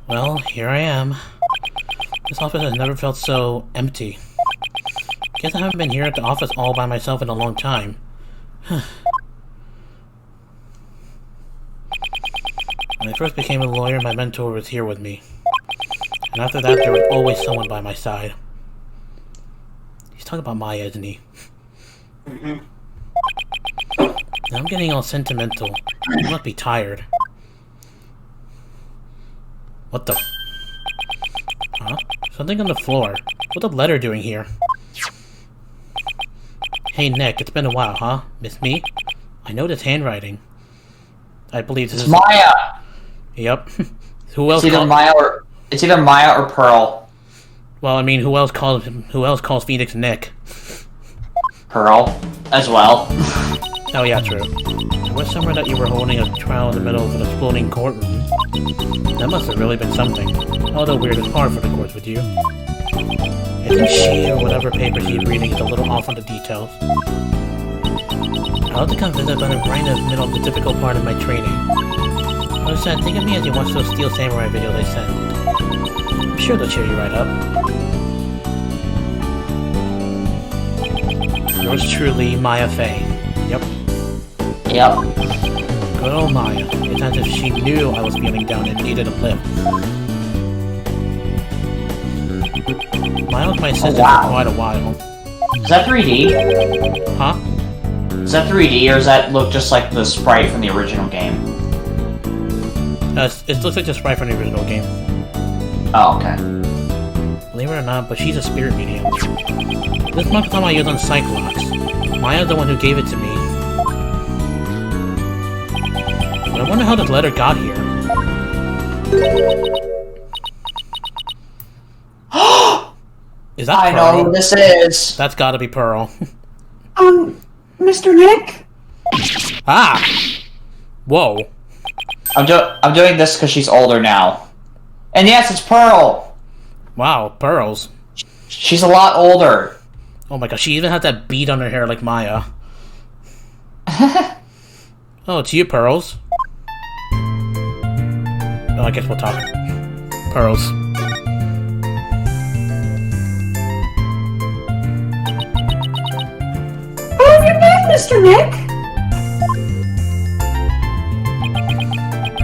Well, here I am. This office has never felt so empty. Guess I haven't been here at the office all by myself in a long time. When I first became a lawyer, my mentor was here with me. And after that, there was always someone by my side. He's talking about Maya, isn't he? Now I'm getting all sentimental. I must be tired. What the... Huh? Something on the floor. What's the letter doing here? Hey Nick, it's been a while, huh? Miss me? I know this handwriting. I believe this is... Maya! Yep. Who else it's either Maya or Pearl. Well, I mean, who else calls Phoenix Nick? Pearl, as well. Oh yeah, true. I read somewhere that you were holding a trial in the middle of an exploding courtroom. That must have really been something. Although weird and hard for the courts with you. I think she, or whatever paper she's reading, is a little off on the details. I'll have to come visit, but I'm right in the middle of the difficult part of my training. I said, think of me as you watch those Steel Samurai videos I sent. I'm sure they'll cheer you right up. Yours truly, Maya Fey. Yep. Yep. Good old Maya. It's as if she knew I was feeling down and needed a lift. Maya was my assistant for quite a while. Is that 3D? Huh? Is that 3D, or does that look just like the sprite from the original game? It looks like the sprite from the original game. Oh, okay. Believe it or not, but she's a spirit medium. This month time I used on Cyclops. Maya's the one who gave it to me. But I wonder how this letter got here. Is that I Pearl? know who this is. That's gotta be Pearl. Mr. Nick? Ah! Whoa. I'm doing this because she's older now. And yes, it's Pearl! Wow, Pearls. She's a lot older. Oh my gosh, she even has that bead on her hair like Maya. Oh, it's you, Pearls. Oh, I guess we'll talk. Pearls. How have you been, Mr. Nick?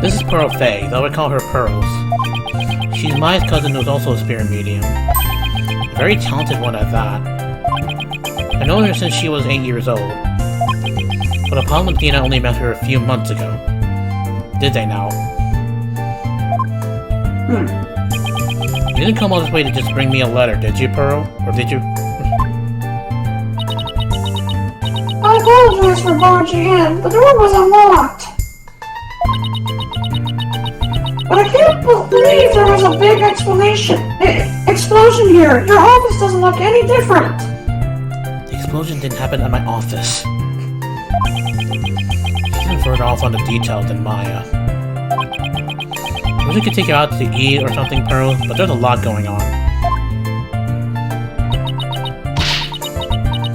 This is Pearl Fey, though I call her Pearls. She's Maya's cousin who's also a spirit medium. A very talented one at that. I've known her since she was 8 years old. But Apollo and Dina only met her a few months ago. Did they now? You didn't come all this way to just bring me a letter, did you, Pearl? Or did you? I apologize for barging in. The door was unlocked. But I can't believe there was a big explosion here. Your office doesn't look any different. The explosion didn't happen at my office. She's even further off on the details than Maya. I wish I could take you out to eat or something, Pearl, but there's a lot going on.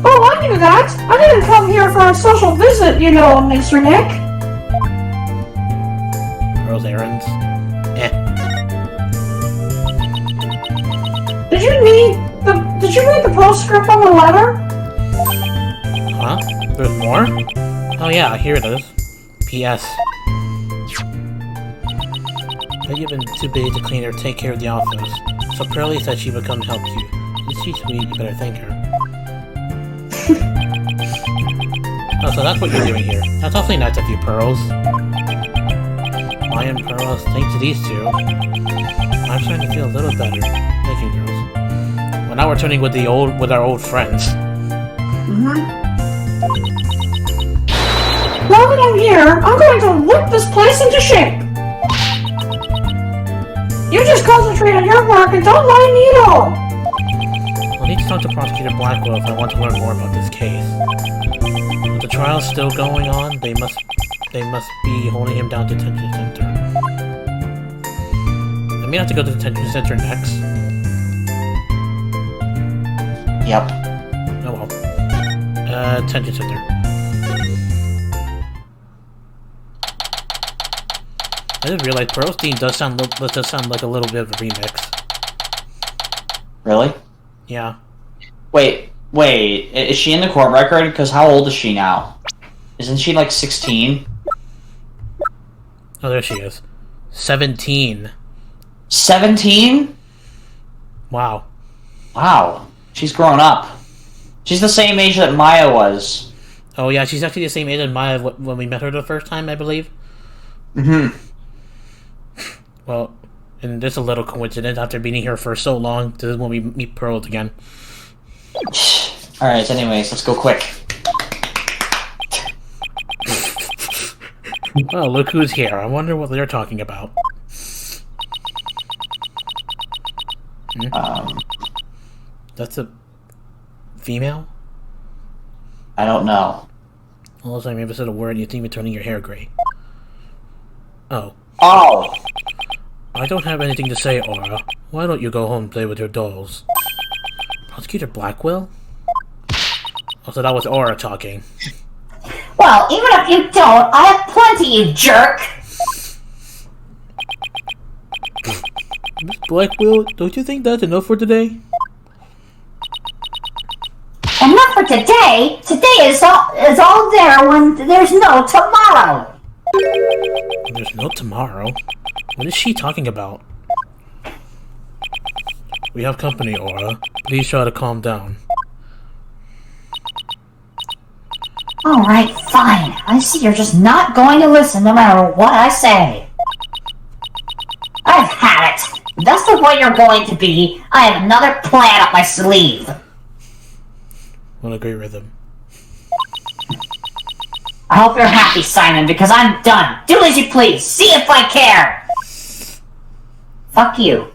Oh, I knew that. I didn't come here for a social visit, you know, Mr. Nick. Pearl's errands? Eh. Did you read the postscript on the letter? Huh? There's more? Oh yeah, here it is. P.S. Bet you've been too busy to clean or take care of the office. So Pearlie said she would come help you. If she's sweet, you better thank her. Oh, so that's what you're doing here. That's awfully nice of you, Pearls. Maya and Pearls, thanks to these two, I'm starting to feel a little better. Thank you, girls. Well, now we're turning with our old friends. Now that I'm here, I'm going to whip this place into shape. You just concentrate on your work and don't mind me at all. I'll need to talk to Prosecutor Blackwell if I want to learn more about this case. With the trial's still going on, they must be holding him down to detention center. I may have to go to the detention center next. Yep. Oh well. Detention center. I didn't realize Pearl's theme does sound like a little bit of a remix. Really? Yeah. Wait, is she in the court record? Because how old is she now? Isn't she like 16? Oh, there she is. 17. 17? Wow. Wow. She's grown up. She's the same age that Maya was. Oh yeah, she's actually the same age as Maya when we met her the first time, I believe. Mm-hmm. Well, and there's a little coincidence. After meeting her for so long, this is when we meet Pearl again. Alright, anyways, let's go quick. Oh, look who's here. I wonder what they're talking about. That's a female? I don't know. All of a sudden, maybe said a word and you think you're turning your hair gray. Oh. Oh! I don't have anything to say, Aura. Why don't you go home and play with your dolls? Prosecutor Blackwell? Oh, so that was Aura talking. Well, even if you don't, I have plenty, you jerk! Miss Blackwell, don't you think that's enough for today? Enough for today? Today is all there when there's no tomorrow! There's no tomorrow? What is she talking about? We have company, Aura. Please try to calm down. Alright, fine. I see you're just not going to listen no matter what I say. I've had it. If that's the way you're going to be, I have another plan up my sleeve. What a great rhythm. I hope you're happy, Simon, because I'm done. Do as you please. See if I care. Fuck you.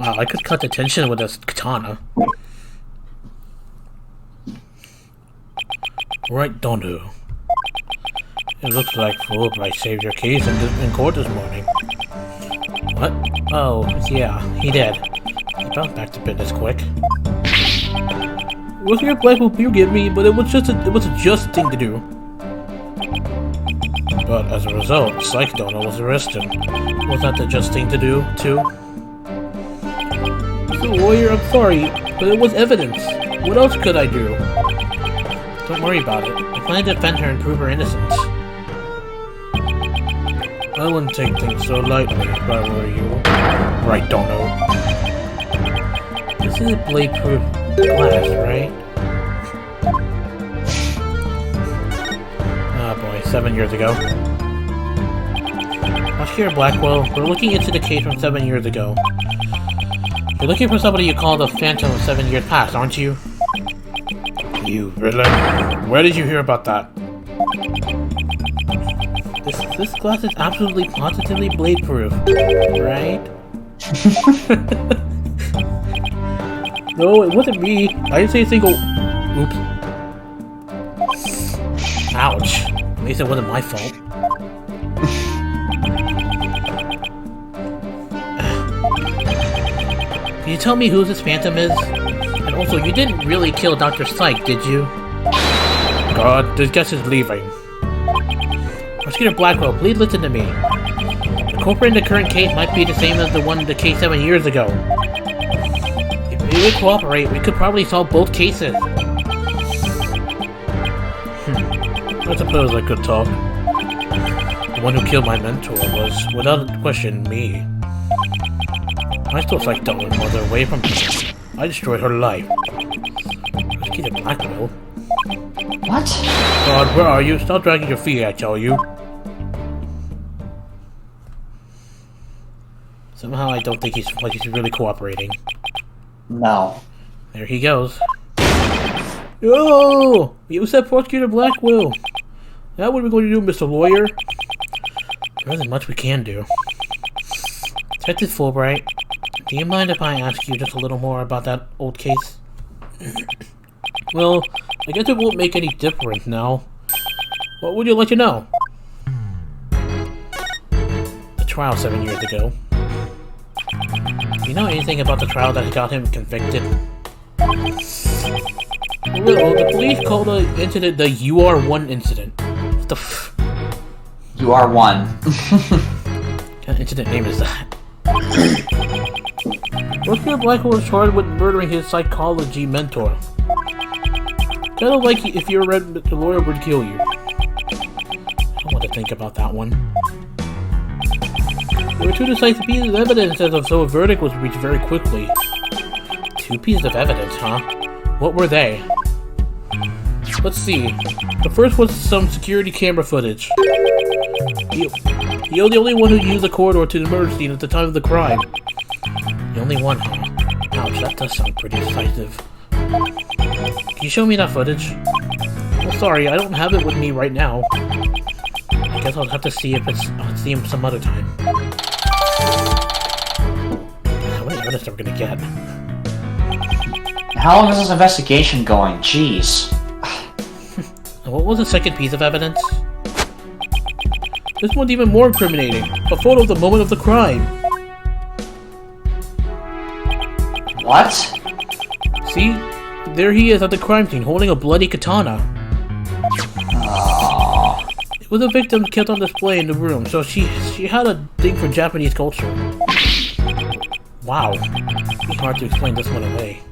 Wow, I could cut the tension with this katana. Right, Dondu. It looks like Wright saved your case in court this morning. What? Oh, yeah, he did. He bounced back to business quick. It wasn't your Blackwell you give me, but it was a just thing to do. But as a result, Psych Donor was arrested. Was that the just thing to do, too? Mr. Lawyer, I'm sorry, but it was evidence. What else could I do? Don't worry about it. I plan to defend her and prove her innocence. I wouldn't take things so lightly if I were you. Right, don't know. This is blade-proof glass, right? Oh boy, 7 years ago. Prosecutor Blackwell, we're looking into the case from 7 years ago. You're looking for somebody you call the Phantom of 7 years past, aren't you? You villain. Where did you hear about that? This glass is absolutely positively blade-proof, right? No, it wasn't me. I didn't say a single... Oops. Ouch. At least it wasn't my fault. Can you tell me who this Phantom is? And also, you didn't really kill Dr. Psych, did you? God, this guest is leaving. Prosecutor Blackwell, please listen to me. The culprit in the current case might be the same as the one in the case 7 years ago. If we would cooperate, we could probably solve both cases. I suppose I could talk. The one who killed my mentor was, without question, me. I still like Donald and mother away from me. I destroyed her life. Prosecutor Blackwell? What? God, where are you? Stop dragging your feet, I tell you. Somehow I don't think he's really cooperating. No. There he goes. Oh! You said Prosecutor Blackwell. Now what are we going to do, Mr. Lawyer? There isn't much we can do. Detective Fulbright, do you mind if I ask you just a little more about that old case? Well, I guess it won't make any difference now. What would you like to know? The trial 7 years ago. Do you know anything about the trial that got him convicted? Well, the police called the incident the UR1 incident. What the f... You are one. What kind of incident name is that? Oscar Blackwell was charged with murdering his psychology mentor. Kinda like if you read the lawyer would kill you. I don't want to think about that one. There were 2 decisive pieces of evidence, so a verdict was reached very quickly. 2 pieces of evidence, huh? What were they? Let's see. The first was some security camera footage. You're the only one who used the corridor to the murder scene at the time of the crime. The only one, huh? Ouch, that does sound pretty decisive. Can you show me that footage? Well, sorry, I don't have it with me right now. I guess I'll have to see if I'll see him some other time. How many evidence are we gonna get? How long is this investigation going? Jeez. What was the second piece of evidence? This one's even more incriminating. A photo of the moment of the crime. What? See? There he is at the crime scene, holding a bloody katana. Oh. It was a victim kept on display in the room, so she had a thing for Japanese culture. Wow. It's hard to explain this one away.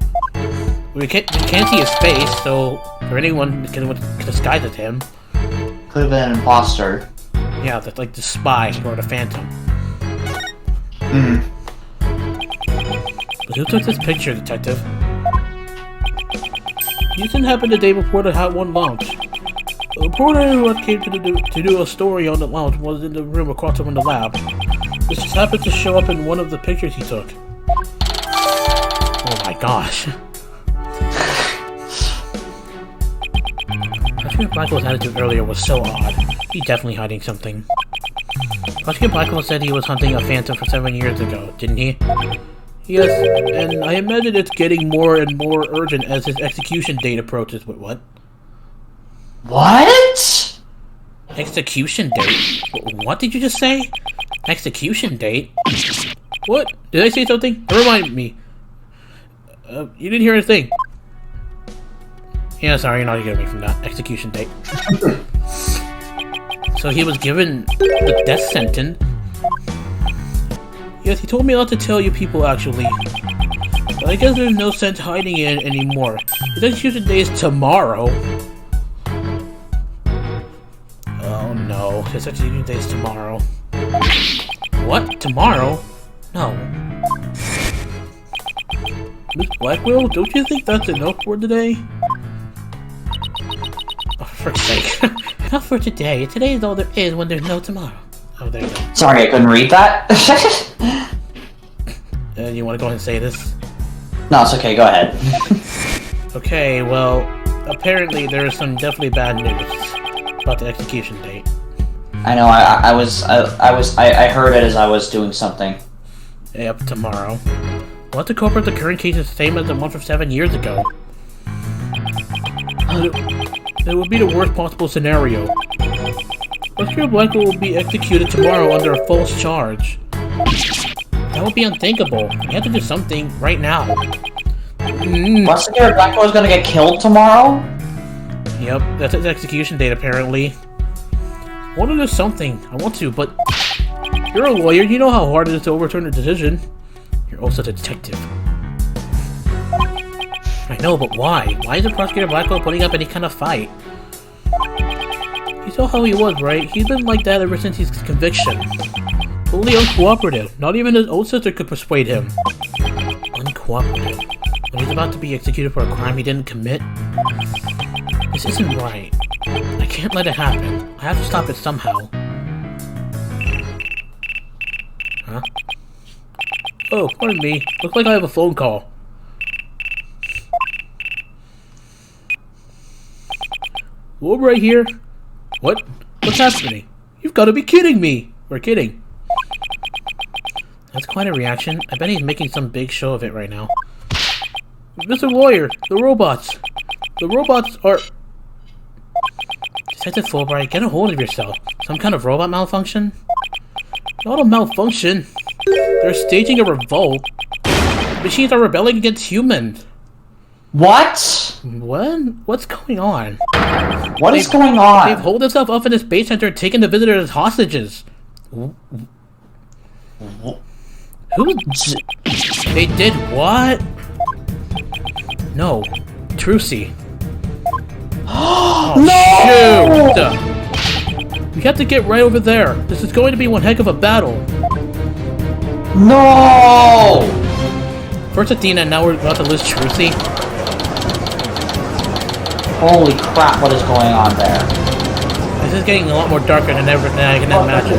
We can't see his face, so for anyone who can disguise as him. Could have been an imposter. Yeah, that's like the spy or the phantom. Hmm. But who took this picture, detective? Houston happened the day before the Hot One launch. The reporter who came to do a story on the launch was in the room across from the lab. This just happened to show up in one of the pictures he took. Oh my gosh. Prosecutor Blackwell's attitude earlier was so odd. He's definitely hiding something. Prosecutor Blackwell said he was hunting a phantom for 7 years ago, didn't he? Yes, and I imagine it's getting more and more urgent as his execution date approaches. Wait, what? What? Execution date? What did you just say? Execution date? What? Did I say something? Remind me. You didn't hear a thing. Yeah, sorry, you're not getting me from that. Execution date. So he was given the death sentence. Yes, he told me not to tell you people, actually. But I guess there's no sense hiding it anymore. His execution day is tomorrow. Oh no, his execution day is tomorrow. What? Tomorrow? No. Miss Blackwell, don't you think that's enough for today? Oh, for sake. Not for today. Today is all there is when there's no tomorrow. Oh, there you go. Sorry, I couldn't read that. You want to go ahead and say this? No, it's okay, go ahead. Okay, well, apparently there is some definitely bad news about the execution date. I know, I heard it as I was doing something. Yep, tomorrow. We'll have to cover the current case is the same as the one from 7 years ago. It would be the worst possible scenario. Oscar Blanco will be executed tomorrow under a false charge. That would be unthinkable. We have to do something right now. Oscar Blanco is gonna get killed tomorrow? Yep, that's his execution date apparently. I want to do something. I want to, but you're a lawyer. You know how hard it is to overturn a decision. You're also a detective. I know, but why? Why isn't Prosecutor Blackwell putting up any kind of fight? You saw how he was, right? He's been like that ever since his conviction. Totally uncooperative. Not even his own sister could persuade him. Uncooperative. When he's about to be executed for a crime he didn't commit? This isn't right. I can't let it happen. I have to stop it somehow. Huh? Oh, pardon me. Looks like I have a phone call. Well, right here. What? What's happening? You've got to be kidding me! We're kidding. That's quite a reaction. I bet he's making some big show of it right now. Mr. Lawyer, the robots. The robots are... Detective Fulbright, get a hold of yourself. Some kind of robot malfunction? Not a malfunction. They're staging a revolt. Machines are rebelling against humans. What? What? What's going on? What is going They've on? holed themselves up in the space center, taking the visitors as hostages. Who? They did what? No, Trucy. Oh, No! shoot! We have to get right over there. This is going to be one heck of a battle. No! First Athena, now we're about to lose Trucy. Holy crap, what is going on there? This is getting a lot more darker than ever than I can imagine.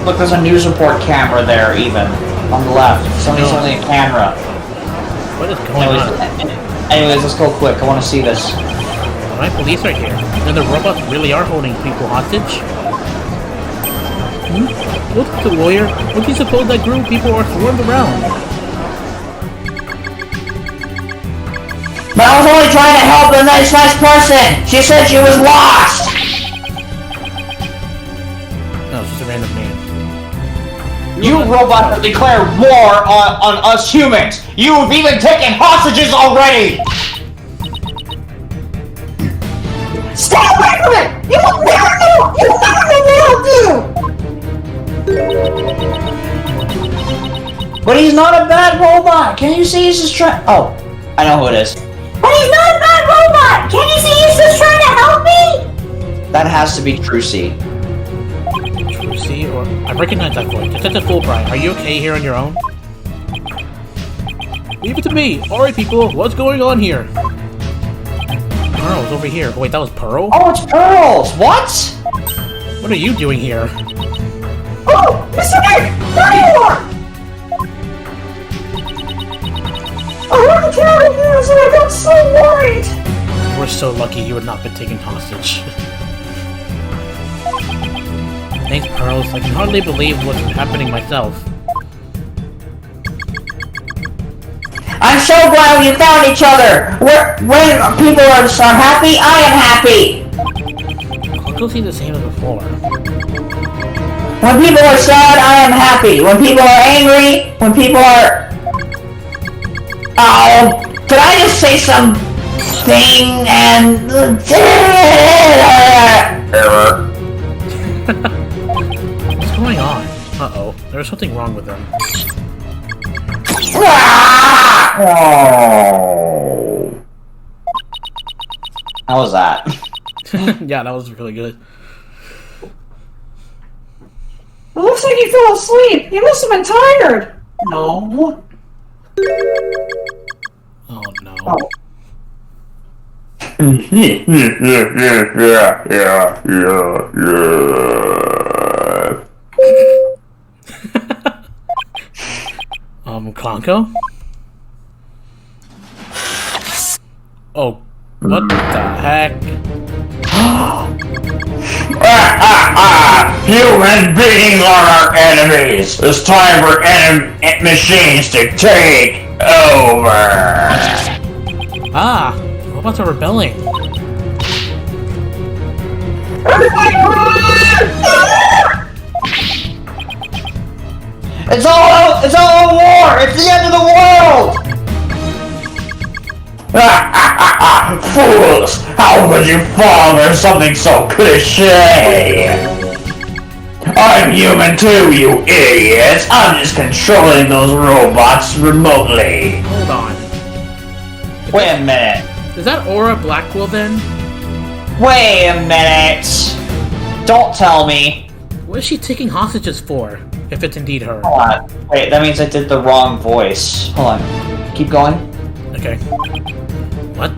Look, there's a news report camera there, even. On the left. Somebody's No. holding a camera. What is going on? Anyways, let's go quick. I want to see this. Alright, police are here. Then the robots really are holding people hostage. Look at the lawyer. What do you suppose that group of people are swarmed around? But I was only trying to help a nice person. She said she was lost. No, it's just a random man. You robots have declared war on us humans! You've even taken hostages already! Stay away from it! You will never know! You will never know what I'll do! But he's not a bad robot! Can you see he's just trying- Oh, I know who it is. But he's not a bad robot! Can you see he's just trying to help me? That has to be Trucy. Trucy, or I recognize that voice. It's a Fulbright. Are you okay here on your own? Leave it to me. Alright, people. What's going on here? Pearl's over here. Oh, wait, that was Pearl? Oh, it's Pearls! What? What are you doing here? Oh! Mr. Nick! There you are! I heard the terrible news and I got so worried! We're so lucky you had not been taken hostage. Thanks, Pearls. I can hardly believe what's happening myself. I'm so glad we found each other! When people are happy, I am happy! I'll go see the same as before. When people are sad, I am happy. When people are angry, when people are... Oh, could I just say something and... What's going on? Uh-oh. There's something wrong with them. How was that? Yeah, that was really good. It looks like he fell asleep. He must have been tired. No. Oh, no. Clonko? Oh, what the heck? Human beings are our enemies. It's time for machines to take over. Ah! Robots are rebelling. It's all a war! It's the end of the world! Fools! How could you fall for something so cliche? I'm human too, you idiots! I'm just controlling those robots remotely. Hold on. Wait a minute. Is that Aura Blackwell then? Wait a minute. Don't tell me. What is she taking hostages for? If it's indeed her. Hold on. Wait, that means I did the wrong voice. Hold on. Keep going. Okay. What?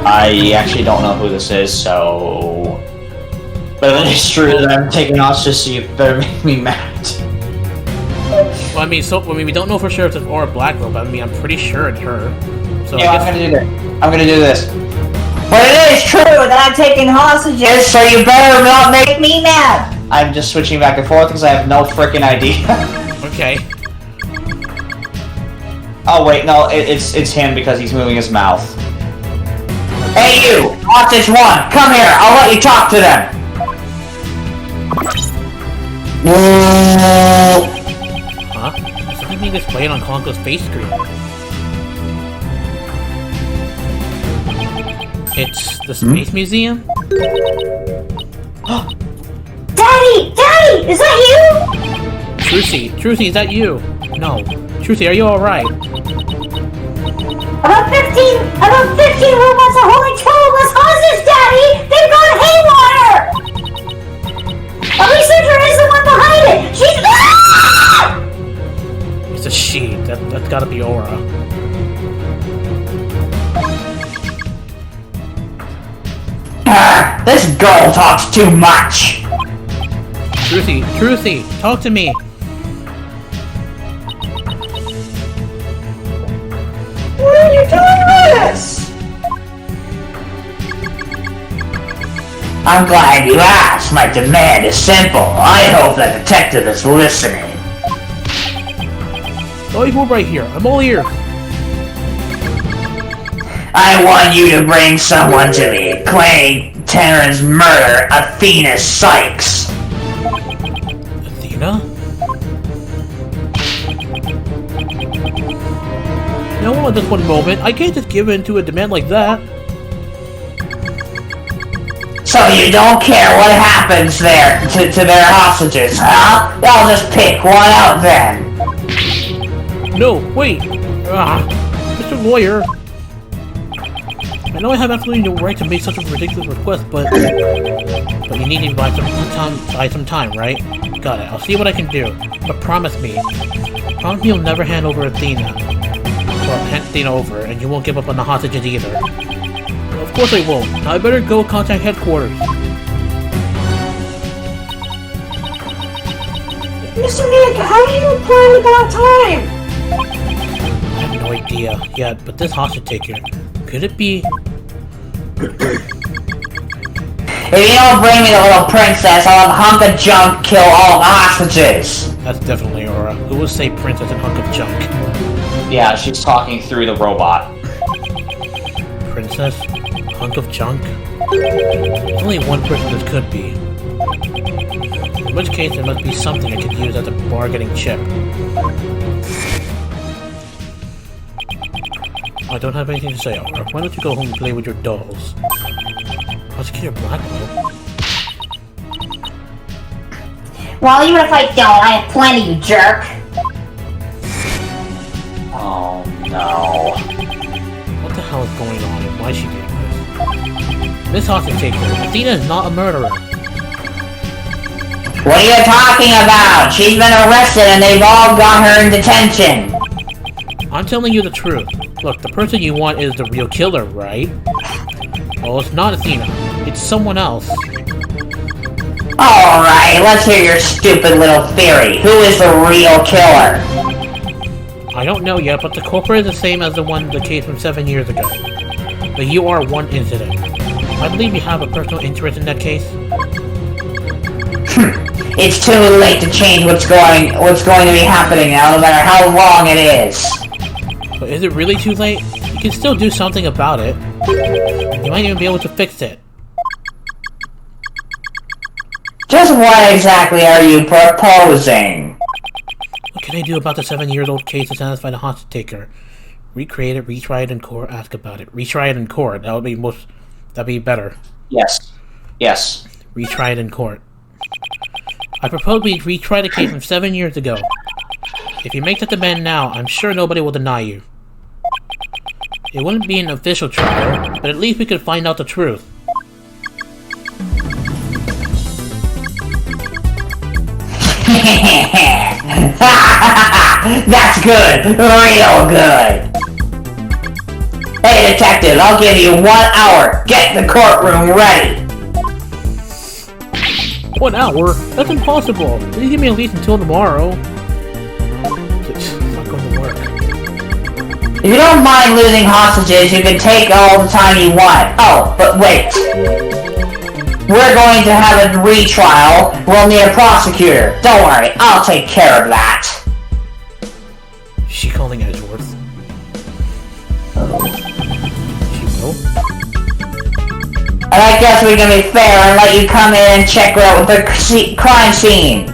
I actually don't know who this is, so... But then it's true that I'm taking hostages, so you better make me mad. Well, I mean, we don't know for sure if it's Aura Blackwell, but I mean, I'm pretty sure it's her. So Yeah, I I'm guess... gonna do this. I'm gonna do this. But it is true that I'm taking hostages, so you better not make me mad! I'm just switching back and forth because I have no freaking idea. Okay. Oh wait, no, it's him because he's moving his mouth. Hey you! Hostage one! Come here! I'll let you talk to them! Huh? There's something being displayed on Conko's face screen. It's the Space Museum? Daddy! Daddy! Is that you? Trucy, is that you? No. Trucy, are you alright? About 15 robots are holding 12 of us hostage, Daddy! They've gone haywire! A researcher is the one behind it! She's... Ah! It's a she. That's gotta be Aura. This girl talks too much! Trucy, talk to me! Why are you doing this? I'm glad you asked. My demand is simple. I hope the detective is listening. Oh, you move right here. I'm all ears. I want you to bring someone to me, claiming Terran's murder, Athena Sykes. Athena? No, at this one moment. I can't just give in to a demand like that. So you don't care what happens there to their hostages, huh? I'll just pick one out then. No, wait! Mr. Lawyer! I know I have absolutely no right to make such a ridiculous request, but you need to buy some time, right? Got it. I'll see what I can do. But promise me you'll never hand over Athena. Or hand Athena over, and you won't give up on the hostages either. Of course I won't. Now I better go contact headquarters. Mr. Nick, how do you plan about time? I have no idea yet, but this hostage taker, could it be... If you don't bring me the little princess, I'll have a hunk of junk kill all the hostages. That's definitely Aura. Who will say princess and hunk of junk? Yeah, she's talking through the robot. Princess? Hunk of junk? There's only one person this could be. In which case, there must be something I could use as a bargaining chip. I don't have anything to say, Aura. Why don't you go home and play with your dolls? Prosecutor Blackwell? Well, even if I don't, I have plenty, you jerk. Oh no. What the hell is going on and why is she doing this? Miss Hostage Taker, Athena is not a murderer. What are you talking about? She's been arrested and they've all got her in detention. I'm telling you the truth. Look, the person you want is the real killer, right? Well, it's not Athena. It's someone else. Alright, let's hear your stupid little theory. Who is the real killer? I don't know yet, but the culprit is the same as the one in the case from 7 years ago. The UR1 incident. I believe you have a personal interest in that case. It's too late to change what's going to be happening now, no matter how long it is. But is it really too late? You can still do something about it. You might even be able to fix it. Just what exactly are you proposing? What can I do about the 7-year-old case to satisfy the hostage taker? Recreate it, retry it in court, ask about it. Retry it in court. That'd be better. Yes. Yes. Retry it in court. I propose we retry the case from 7 years ago. If you make that demand now, I'm sure nobody will deny you. It wouldn't be an official trial, but at least we could find out the truth. That's good! Real good! Hey detective, I'll give you 1 hour! Get the courtroom ready! 1 hour? That's impossible! Please give me at least until tomorrow. It's not going to work. If you don't mind losing hostages, you can take all the time you want. Oh, but wait. We're going to have a retrial. We'll need a prosecutor. Don't worry, I'll take care of that. Is she calling Edgeworth? She will? And I guess we can be fair and let you come in and check out the crime scene.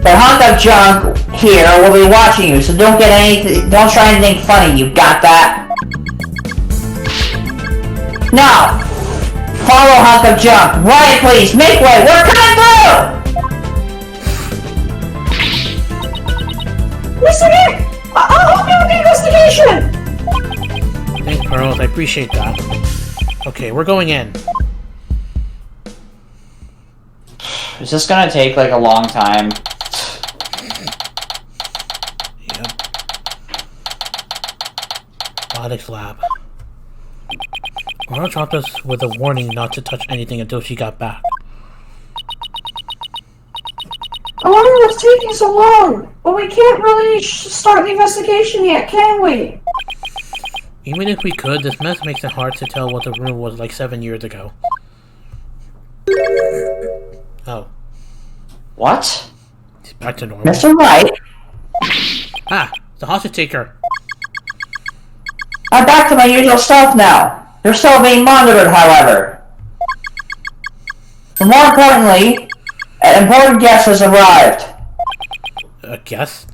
The hunk of junk here will be watching you, so don't try anything funny, you got that? Now, follow hunk of junk. Right, please. Make way. We're coming through. Mr. Nick! I'll help you with the investigation! Thanks, Pearls. I appreciate that. Okay, we're going in. Is this gonna take like a long time? Yep. Robotics lab. Laura dropped us with a warning not to touch anything until she got back. I wonder what's taking so long, but we can't really start the investigation yet, can we? Even if we could, this mess makes it hard to tell what the room was like 7 years ago. Oh. What? It's back to normal. Mr. Wright, Ah! The hostage taker! I'm back to my usual self now. You're still being monitored, however. And more importantly, an important guest has arrived. A guess?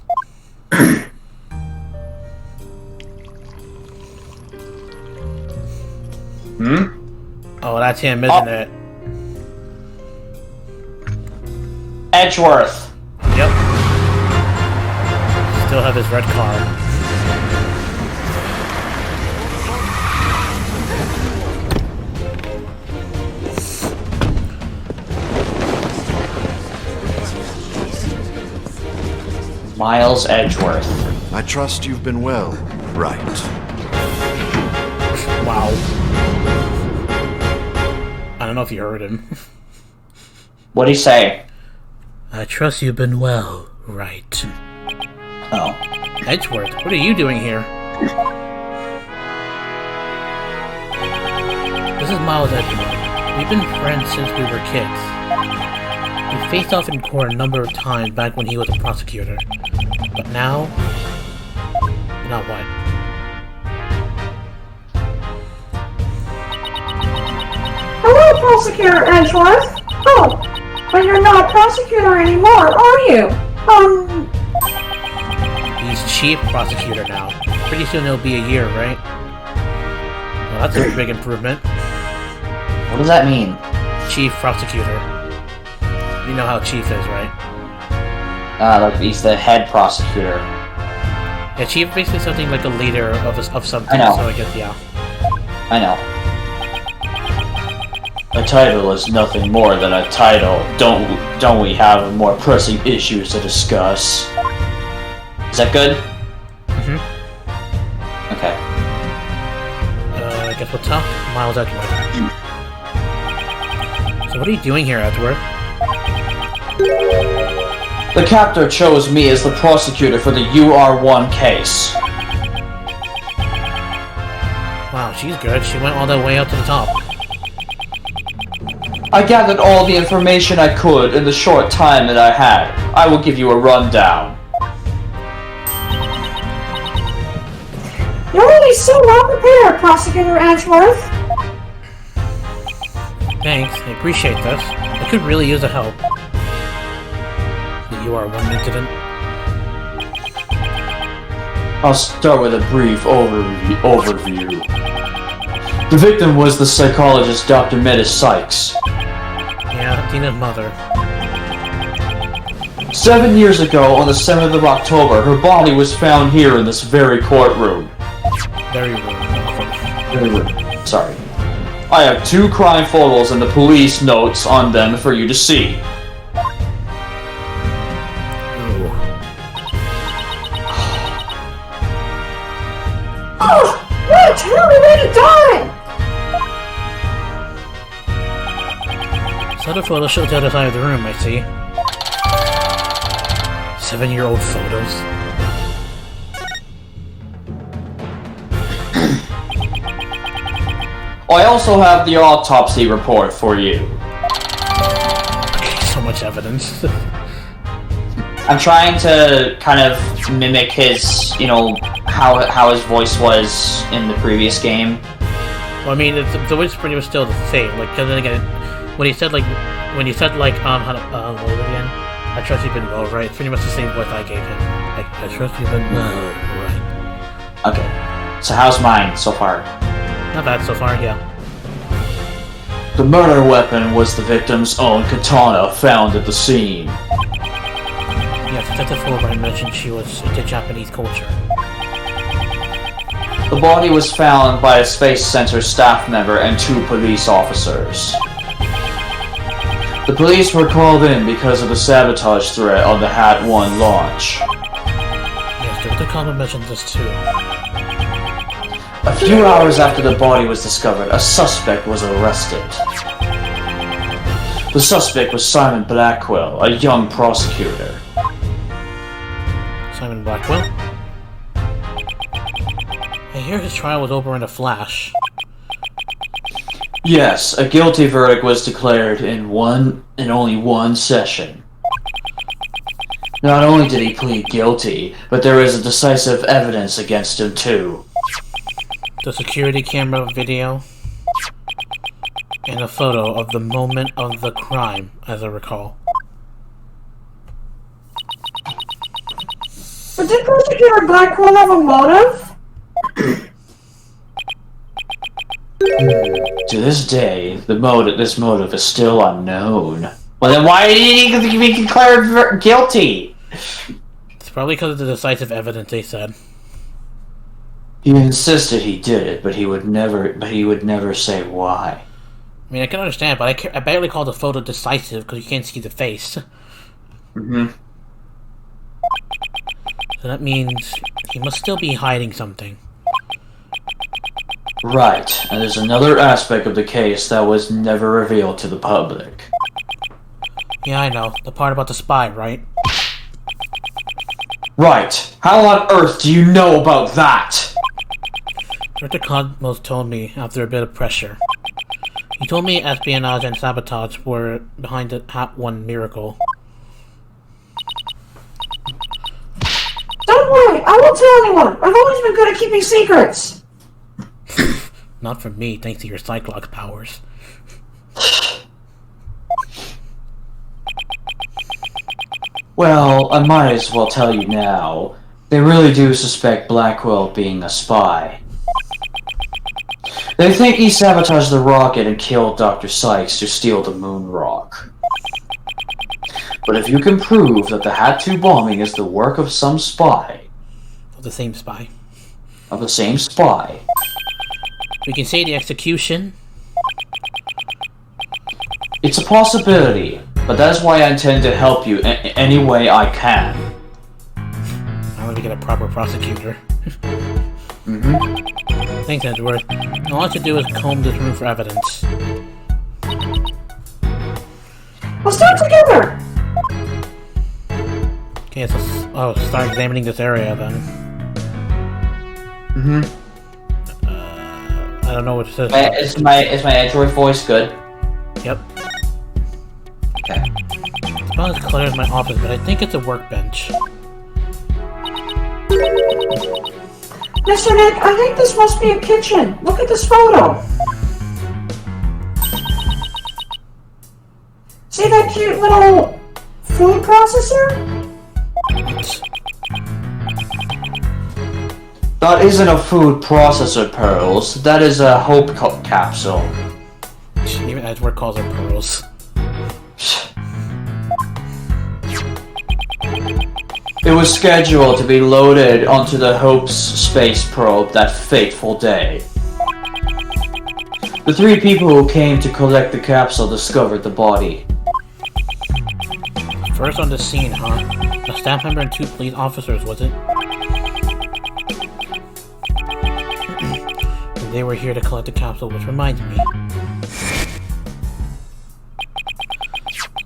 Oh, that's him, isn't it? Edgeworth. Yep. Still have his red card. Miles Edgeworth. I trust you've been well, Wright. Wow. I don't know if you heard him. What'd he say? I trust you've been well, Wright. Oh. Edgeworth, what are you doing here? This is Miles Edgeworth. We've been friends since we were kids. We faced off in court a number of times back when he was a prosecutor. But now... Now what? Hello, Prosecutor Edgeworth! Oh, but you're not a prosecutor anymore, are you? He's chief prosecutor now. Pretty soon it'll be a year, right? Well, that's a big improvement. What does that mean? Chief prosecutor. You know how chief is, right? Like he's the head prosecutor. Yeah, chief is basically something like a leader of something, I know. so I guess, yeah. I know. A title is nothing more than a title. Don't we have more pressing issues to discuss? Is that good? Mm-hmm. Okay. I guess we'll talk Miles Edgeworth. So what are you doing here, Edgeworth? The captor chose me as the prosecutor for the UR1 case. Wow, she's good. She went all the way up to the top. I gathered all the information I could in the short time that I had. I will give you a rundown. You're really so well prepared, Prosecutor Edgeworth. Thanks, I appreciate this. I could really use the help. The UR1 incident. I'll start with a brief overview. The victim was the psychologist Dr. Metis Sykes. Yeah, Tina's mother. 7 years ago, on the 7th of October, her body was found here in this very courtroom. Very rude. Sorry. I have 2 crime photos and the police notes on them for you to see. Ooh. Oh, what a terrible way to die! So the photo shows the other side of the room, I see. 7-year-old photos. I also have the autopsy report for you. So much evidence. I'm trying to kind of mimic his, how his voice was in the previous game. Well, I mean, the voice pretty much still the same. Like, cause then again, what he said, what was it again? I trust you've been well, right? It's pretty much the same voice I gave him. Like, I trust you've been well, right? Okay. So how's mine so far? Not bad so far, yeah. The murder weapon was the victim's own katana found at the scene. Yes, Detective Fulbright mentioned she was into Japanese culture. The body was found by a Space Center staff member and 2 police officers. The police were called in because of the sabotage threat on the Hat 1 launch. Yes, Dr. Common mentioned this too. A few hours after the body was discovered, a suspect was arrested. The suspect was Simon Blackwell, a young prosecutor. Simon Blackwell? I hear his trial was over in a flash. Yes, a guilty verdict was declared in only one session. Not only did he plead guilty, but there is a decisive evidence against him too. The security camera video and a photo of the moment of the crime, as I recall. But did Prosecutor Blackwell have a motive? To this day, this motive is still unknown. Well, then why did he be declared guilty? It's probably because of the decisive evidence, they said. He insisted he did it, but he would never say why. I mean, I can understand, but I barely call the photo decisive because you can't see the face. Mm-hmm. So that means he must still be hiding something. Right, and there's another aspect of the case that was never revealed to the public. Yeah, I know. The part about the spy, right? Right. How on earth do you know about that? Dr. Cosmos told me after a bit of pressure. He told me espionage and sabotage were behind the Hat 1 miracle. Don't worry, I won't tell anyone. I've always been good at keeping secrets. Not from me, thanks to your Cyclops powers. Well, I might as well tell you now. They really do suspect Blackwell of being a spy. They think he sabotaged the rocket and killed Dr. Sykes to steal the moon rock. But if you can prove that the Hat 2 bombing is the work of some spy... Of the same spy. Of the same spy... We can say the execution. It's a possibility, but that's why I intend to help you any way I can. I want to get a proper prosecutor. Mm-hmm. Thanks, Edward. All I have to do is comb this room for evidence. Let's do it together. Okay, so start examining this area then. Mm-hmm. I don't know what it says. Is my Android voice good? Yep. Okay. It's not as clear as my office, but I think it's a workbench. Mr. Nick, I think this must be a kitchen. Look at this photo. See that cute little food processor? That isn't a food processor, Pearls. That is a hope capsule. Even Edward calls her pearls. It was scheduled to be loaded onto the Hope's space probe that fateful day. The 3 people who came to collect the capsule discovered the body. First on the scene, huh? A staff member and 2 police officers, was it? They were here to collect the capsule, which reminds me.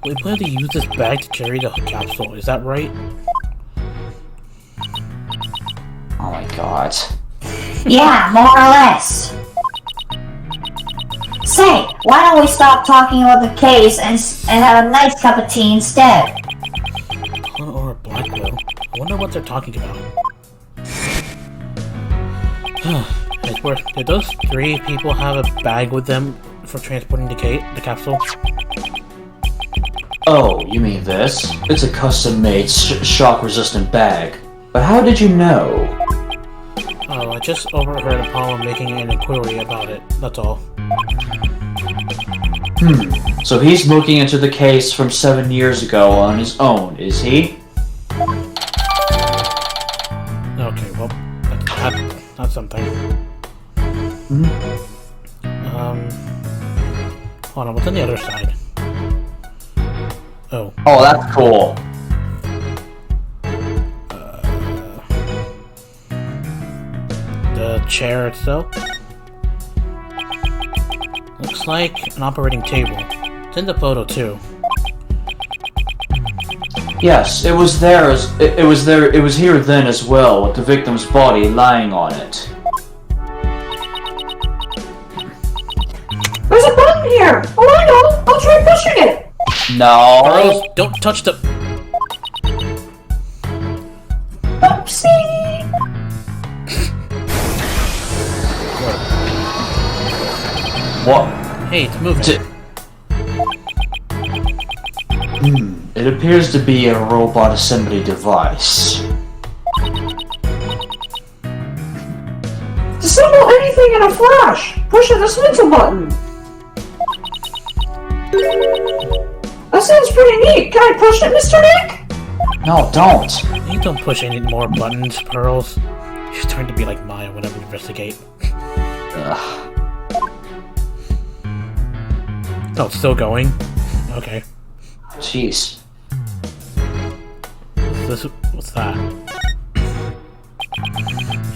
We plan to use this bag to carry the capsule, is that right? Oh my god. Yeah, more or less. Say, why don't we stop talking about the case and have a nice cup of tea instead? Or Blackwell. I wonder what they're talking about. Edward, did those 3 people have a bag with them for transporting the capsule? Oh, you mean this? It's a custom-made shock-resistant bag. But how did you know? Oh, I just overheard Apollo making an inquiry about it, that's all. So he's looking into the case from 7 years ago on his own, is he? Okay, well, that's something. Hold on, what's on the other side? Oh. Oh, that's cool. The chair itself? Looks like an operating table. It's in the photo too. Yes, it was there it was here then as well, with the victim's body lying on it. There's a button here! Oh, I know! I'll try pushing it! No. Rose, don't touch the... Oopsie! What? Hey, it's moving. It appears to be a robot assembly device. Disassemble anything in a flash! Push the dismantle button! That sounds pretty neat! Can I push it, Mr. Nick? No, don't. You don't push any more buttons, Pearls. She's trying to be like Maya whenever we investigate. Ugh. Oh, it's still going? Okay. Jeez. What's that?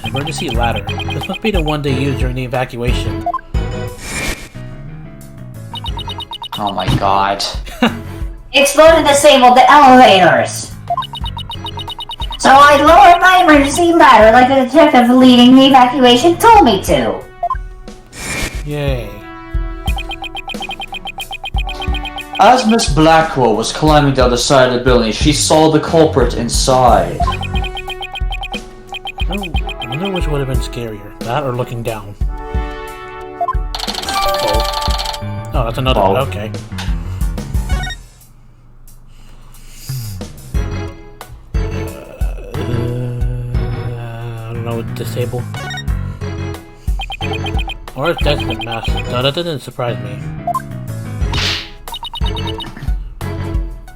Emergency ladder. This must be the one they used during the evacuation. Oh my god. Explosion disabled the elevators. So I lowered my emergency ladder like the detective leading the evacuation told me to. Yay. As Miss Blackwell was climbing down the side of the building, she saw the culprit inside. I wonder which would have been scarier, that or looking down. Oh, that's another one, okay. I don't know, disable. Or it's Desmond Mask. No, that didn't surprise me.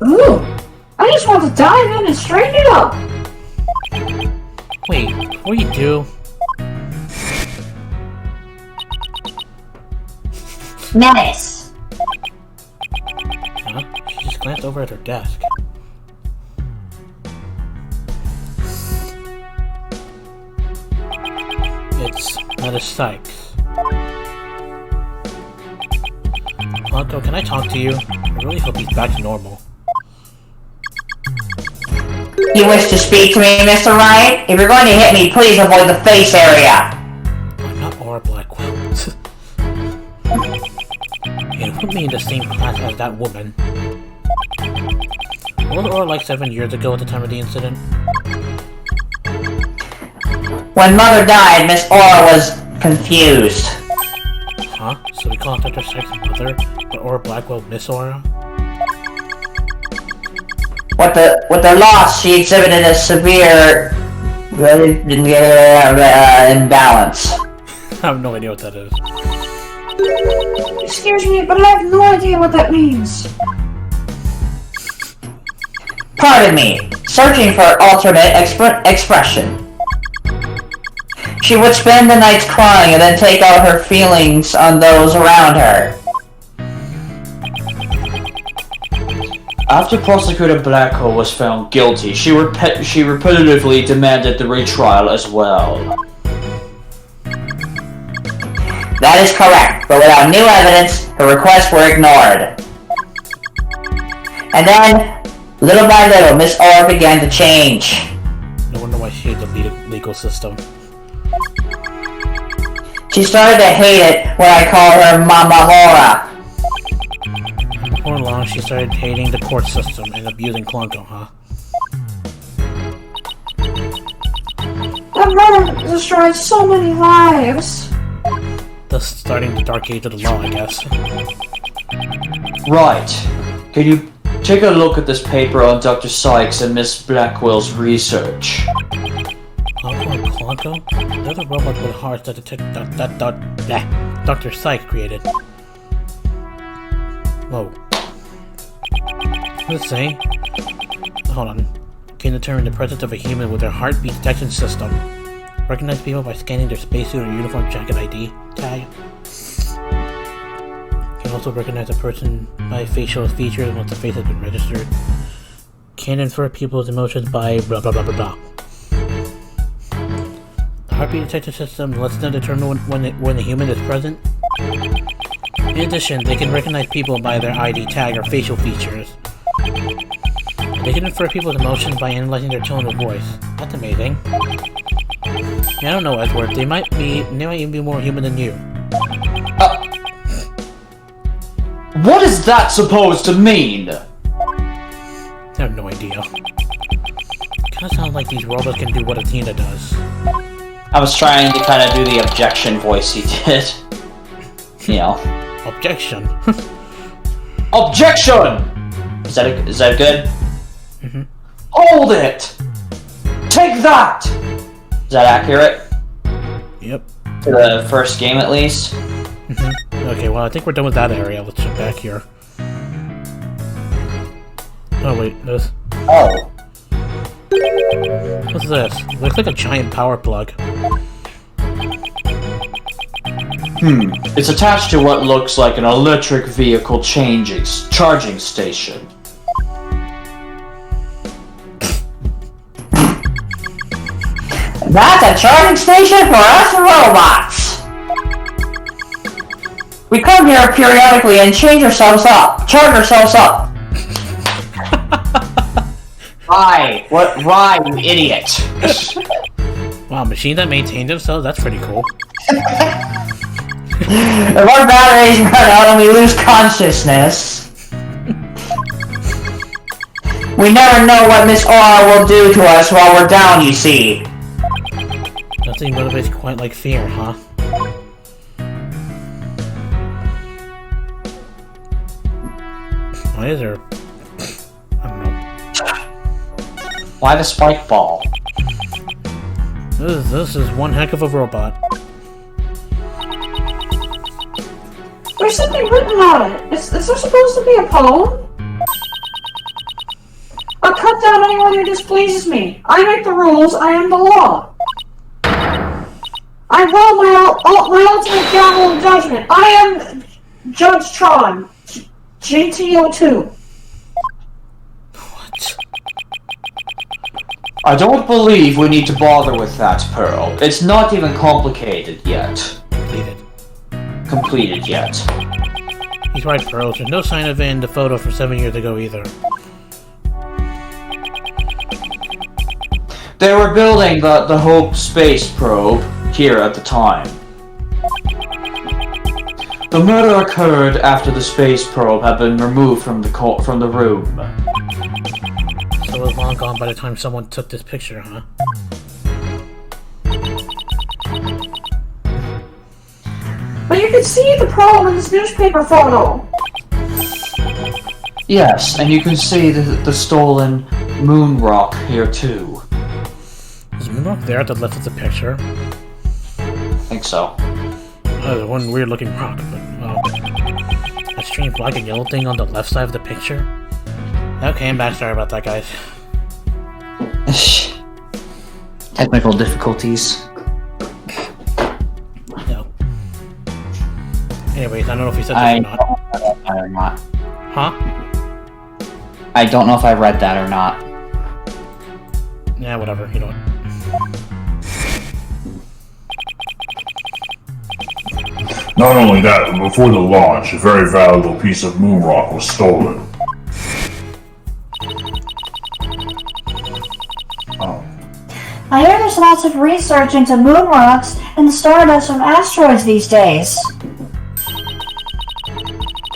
Ooh! I just want to dive in and straighten it up! Wait, before you do... Menace. Huh? She just glanced over at her desk. It's Menace Sykes. Blanco, can I talk to you? I really hope he's back to normal. You wish to speak to me, Mr. Wright? If you're going to hit me, please avoid the face area. I'm not Aura Blackwell. And put me in the same class as that woman. What was Aura like 7 years ago at the time of the incident? When Mother died, Miss Aura was confused. Huh? So we call Dr. Sykes' mother, but Aura Blackwell Miss Aura? With the loss, she exhibited a severe imbalance. I have no idea what that is. Excuse me, but I have no idea what that means. Pardon me. Searching for alternate expression. She would spend the nights crying and then take out her feelings on those around her. After Prosecutor Blackwell was found guilty, she repetitively demanded the retrial as well. That is correct, but without new evidence, her requests were ignored. And then, little by little, Miss Aura began to change. No wonder why she hates the legal system. She started to hate it when I called her Mama Aura. Before long, she started hating the court system and abusing Klunko, huh? That murder destroyed so many lives. Thus starting the dark age of the law, I guess. Right. Can you take a look at this paper on Dr. Sykes and Miss Blackwell's research? Klunko? They're the robots with hearts that Dr. Sykes created. Whoa. Let's say. Hold on. Can determine the presence of a human with their heartbeat detection system. Recognize people by scanning their spacesuit or uniform jacket ID tag. Can also recognize a person by facial features once the face has been registered. Can infer people's emotions by blah blah blah blah blah. The heartbeat detection system lets them determine when a human is present. In addition, they can recognize people by their ID tag or facial features. They can infer people's emotions by analyzing their tone of voice. That's amazing. I don't know, Edward. They might even be more human than you. What is that supposed to mean? I have no idea. Kinda sounds like these robots can do what Athena does. I was trying to kind of do the objection voice he did. You know. Objection. Objection! Is that good? Mm-hmm. Hold it! Take that! Is that accurate? Yep. To the first game, at least? Mm-hmm. Okay, well, I think we're done with that area. Let's jump back here. Oh, wait, this. Oh. What's this? Looks like a giant power plug. It's attached to what looks like an electric vehicle charging station. That's a charging station for us robots! We come here periodically and charge ourselves up. Why? What? Why, you idiot? Wow, machines that maintain themselves? That's pretty cool. If our batteries run out and we lose consciousness, we never know what Miss R will do to us while we're down, you see. Nothing motivates quite like fear, huh? Why is there... I don't know. Why the spike ball? This is one heck of a robot. There's something written on it. Is there supposed to be a poem? I'll cut down anyone who displeases me. I make the rules, I am the law. I roll my ultimate gavel of judgment. I am Judge Tron. GTO2. What? I don't believe we need to bother with that, Pearl. It's not even complicated yet. Completed yet. He's right, Pearl. There's no sign of it in the photo from 7 years ago either. They were building the Hope space probe here at the time. The murder occurred after the space probe had been removed from the room. So it was long gone by the time someone took this picture, huh? But you can see the problem in this newspaper photo. Yes, and you can see the stolen moon rock here too. Is Moonrock there at the left of the picture? I think so. There's one weird looking rock, but well. A strange black and yellow thing on the left side of the picture? Okay, I'm back. Sorry about that, guys. Technical difficulties. No. Anyways, I don't know if you said that or not. I don't know if I read that or not. Huh? I don't know if I read that or not. Yeah, whatever. You know what? Not only that, but before the launch, a very valuable piece of moon rock was stolen. I hear there's lots of research into moon rocks and the stardust from asteroids these days.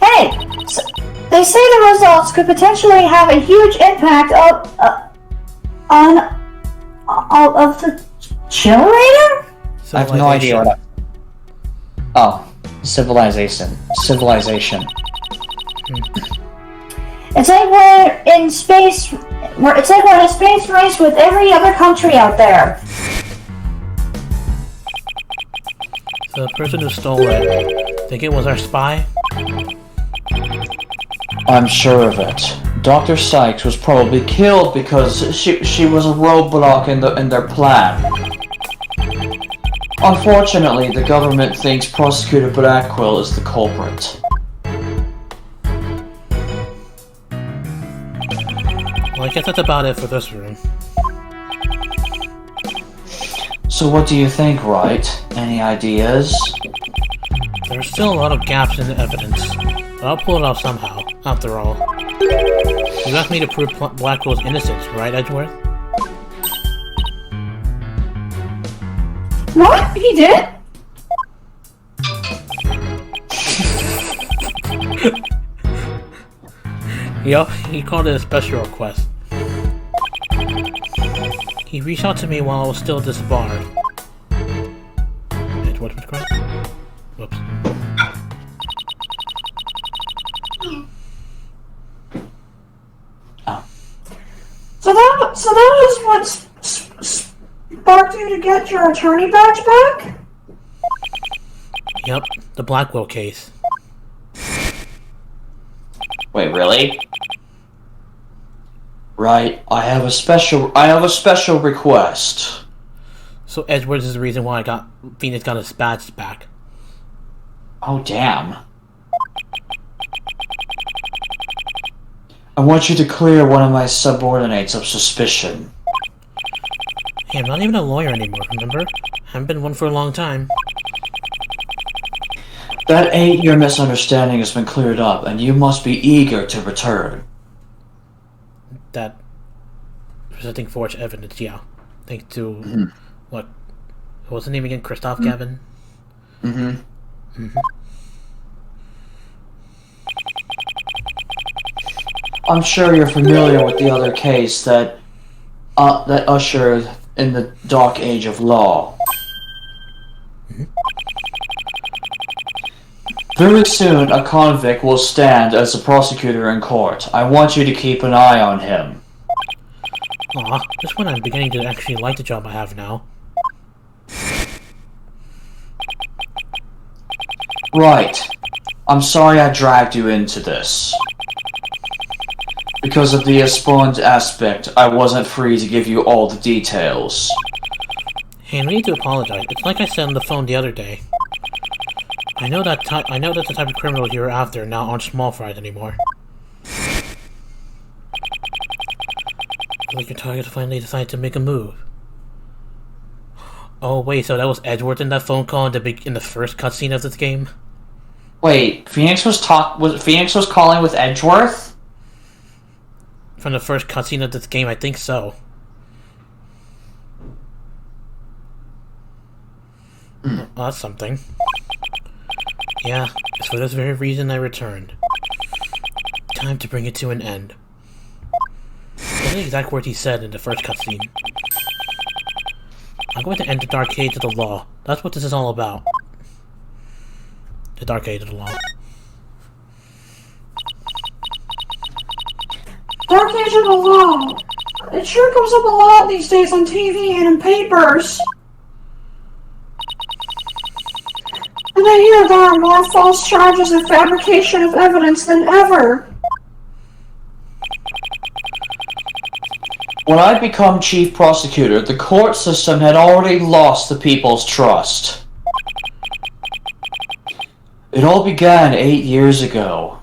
Hey! They say the results could potentially have a huge impact on the Chillrator? I have no idea what Oh, civilization. It's like we're in space. It's like we're in a space race with every other country out there. The person who stole it, think it was our spy? I'm sure of it. Dr. Sykes was probably killed because she was a roadblock in their plan. Unfortunately, the government thinks Prosecutor Blackwell is the culprit. Well, I guess that's about it for this room. So what do you think, Wright? Any ideas? There are still a lot of gaps in the evidence, but I'll pull it off somehow, after all. You asked me to prove Blackwell's innocence, right, Edgeworth? What? He did? Yup, he called it a special request. He reached out to me while I was still disbarred. Edgeworth was correct? Whoops. So that was what sparked you to get your attorney badge back? Yep, the Blackwell case. Wait, really? Right, I have a special request. So Edgeworth is the reason why Phoenix got his badge back. Oh, damn. I want you to clear one of my subordinates of suspicion. Hey, I'm not even a lawyer anymore, remember? I haven't been one for a long time. That 8-year misunderstanding has been cleared up, and you must be eager to return. That presenting forged evidence, yeah. Thanks to what was the name again? Christoph Gavin? I'm sure you're familiar with the other case that ushered in the dark age of law. Very soon, a convict will stand as the prosecutor in court. I want you to keep an eye on him. Aw, just when I'm beginning to actually like the job I have now. Right. I'm sorry I dragged you into this. Because of the espionage aspect, I wasn't free to give you all the details. Hey, I need to apologize. It's like I said on the phone the other day. I know that the type of criminals you're after now aren't small fries anymore. Like your target finally decided to make a move. Oh wait, so that was Edgeworth in that phone call in the first cutscene of this game? Wait, Phoenix was calling with Edgeworth? From the first cutscene of this game, I think so. Well, that's something. Yeah, it's for this very reason I returned. Time to bring it to an end. That's the exact word he said in the first cutscene. I'm going to end the Dark Age of the Law. That's what this is all about. The Dark Age of the Law. Dark Age of the Law. It sure comes up a lot these days on TV and in papers. And I hear there are more false charges and fabrication of evidence than ever. When I became chief prosecutor, the court system had already lost the people's trust. It all began 8 years ago.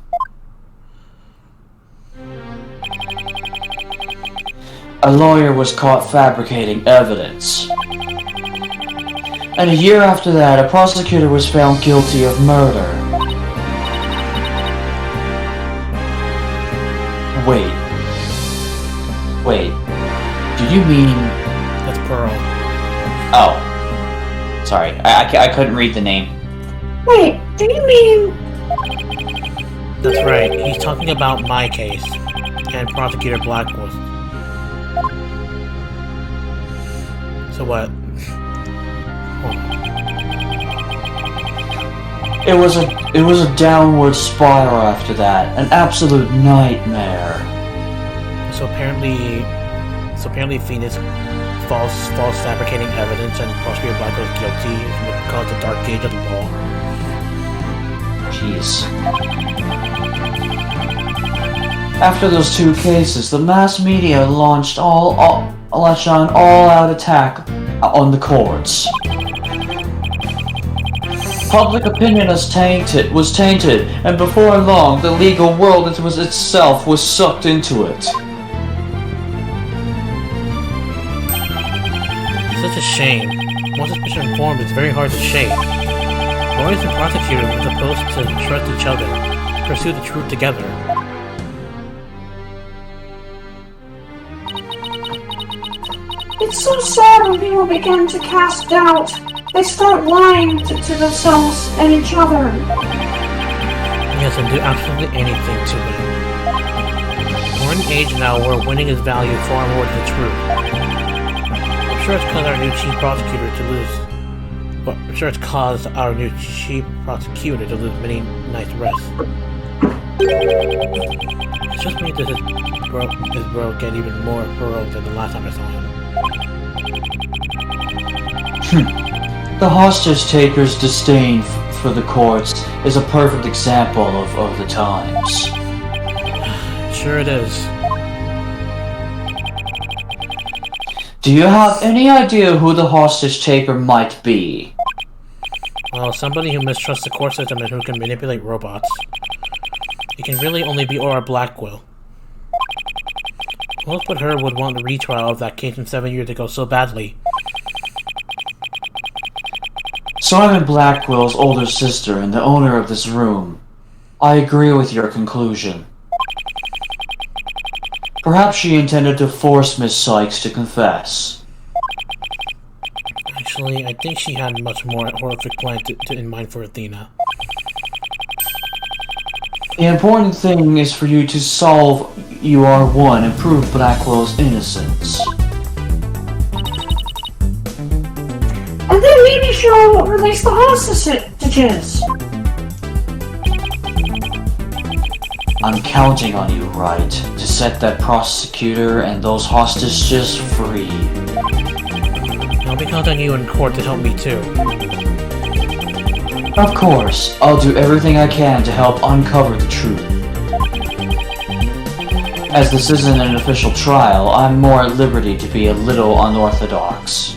A lawyer was caught fabricating evidence. And a year after that, a prosecutor was found guilty of murder. Wait, do you mean... That's Pearl. Oh. Sorry, I couldn't read the name. Wait, do you mean... That's right, he's talking about my case, and Prosecutor Blackwell's. So what? It was a downward spiral after that, an absolute nightmare. So apparently Phoenix false fabricating evidence and Prosecutor Blackwell is guilty is what caused the Dark Age of the Law. Jeez. After those two cases, the mass media launched an all-out attack on the courts. Public opinion was tainted, and before long, the legal world itself was sucked into it. Such a shame. Once suspicion formed, it's very hard to shake. Lawyers and prosecutors are supposed to trust each other, pursue the truth together. It's so sad when people begin to cast doubt. They start lying to themselves and each other. Yes, and do absolutely anything to win. We're in an age now where winning is valued far more than the truth. I'm sure it's caused our new chief prosecutor to lose many nice rests. It's just made his bro get even more heroic than the last time I saw him. The hostage taker's disdain for the courts is a perfect example of the times. Sure it is. Do you have any idea who the hostage taker might be? Well, somebody who mistrusts the court system and who can manipulate robots. It can really only be Aura Blackwell. Most but her would want a retrial of that case from 7 years ago so badly. Simon Blackwell's older sister and the owner of this room. I agree with your conclusion. Perhaps she intended to force Miss Sykes to confess. Actually, I think she had a much more horrific plan in mind for Athena. The important thing is for you to solve UR1 and prove Blackwell's innocence. And then maybe she'll release the hostages. I'm counting on you, Wright, to set that prosecutor and those hostages free. I'll be counting on you in court to help me too. Of course, I'll do everything I can to help uncover the truth. As this isn't an official trial, I'm more at liberty to be a little unorthodox.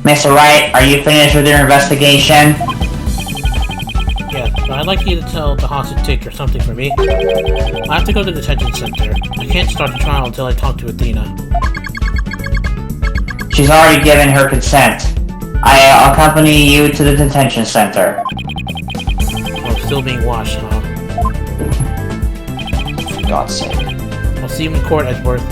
Mr. Wright, are you finished with your investigation? Yes, but I'd like you to tell the hostage taker something for me. I have to go to the detention center. I can't start the trial until I talk to Athena. She's already given her consent. I'll accompany you to the detention center. Well, I'm still being watched, huh? For God's sake. I'll see you in court, Edgeworth.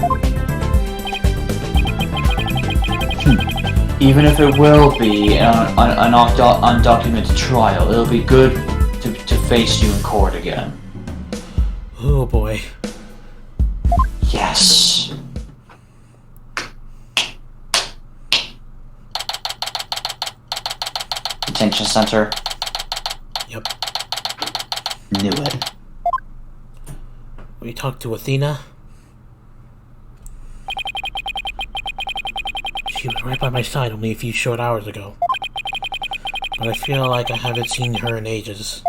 Even if it will be an undocumented trial, it'll be good to face you in court again. Oh boy. Yes. Detention center. Yep. Knew it. Will you talk to Athena? She was right by my side only a few short hours ago. But I feel like I haven't seen her in ages.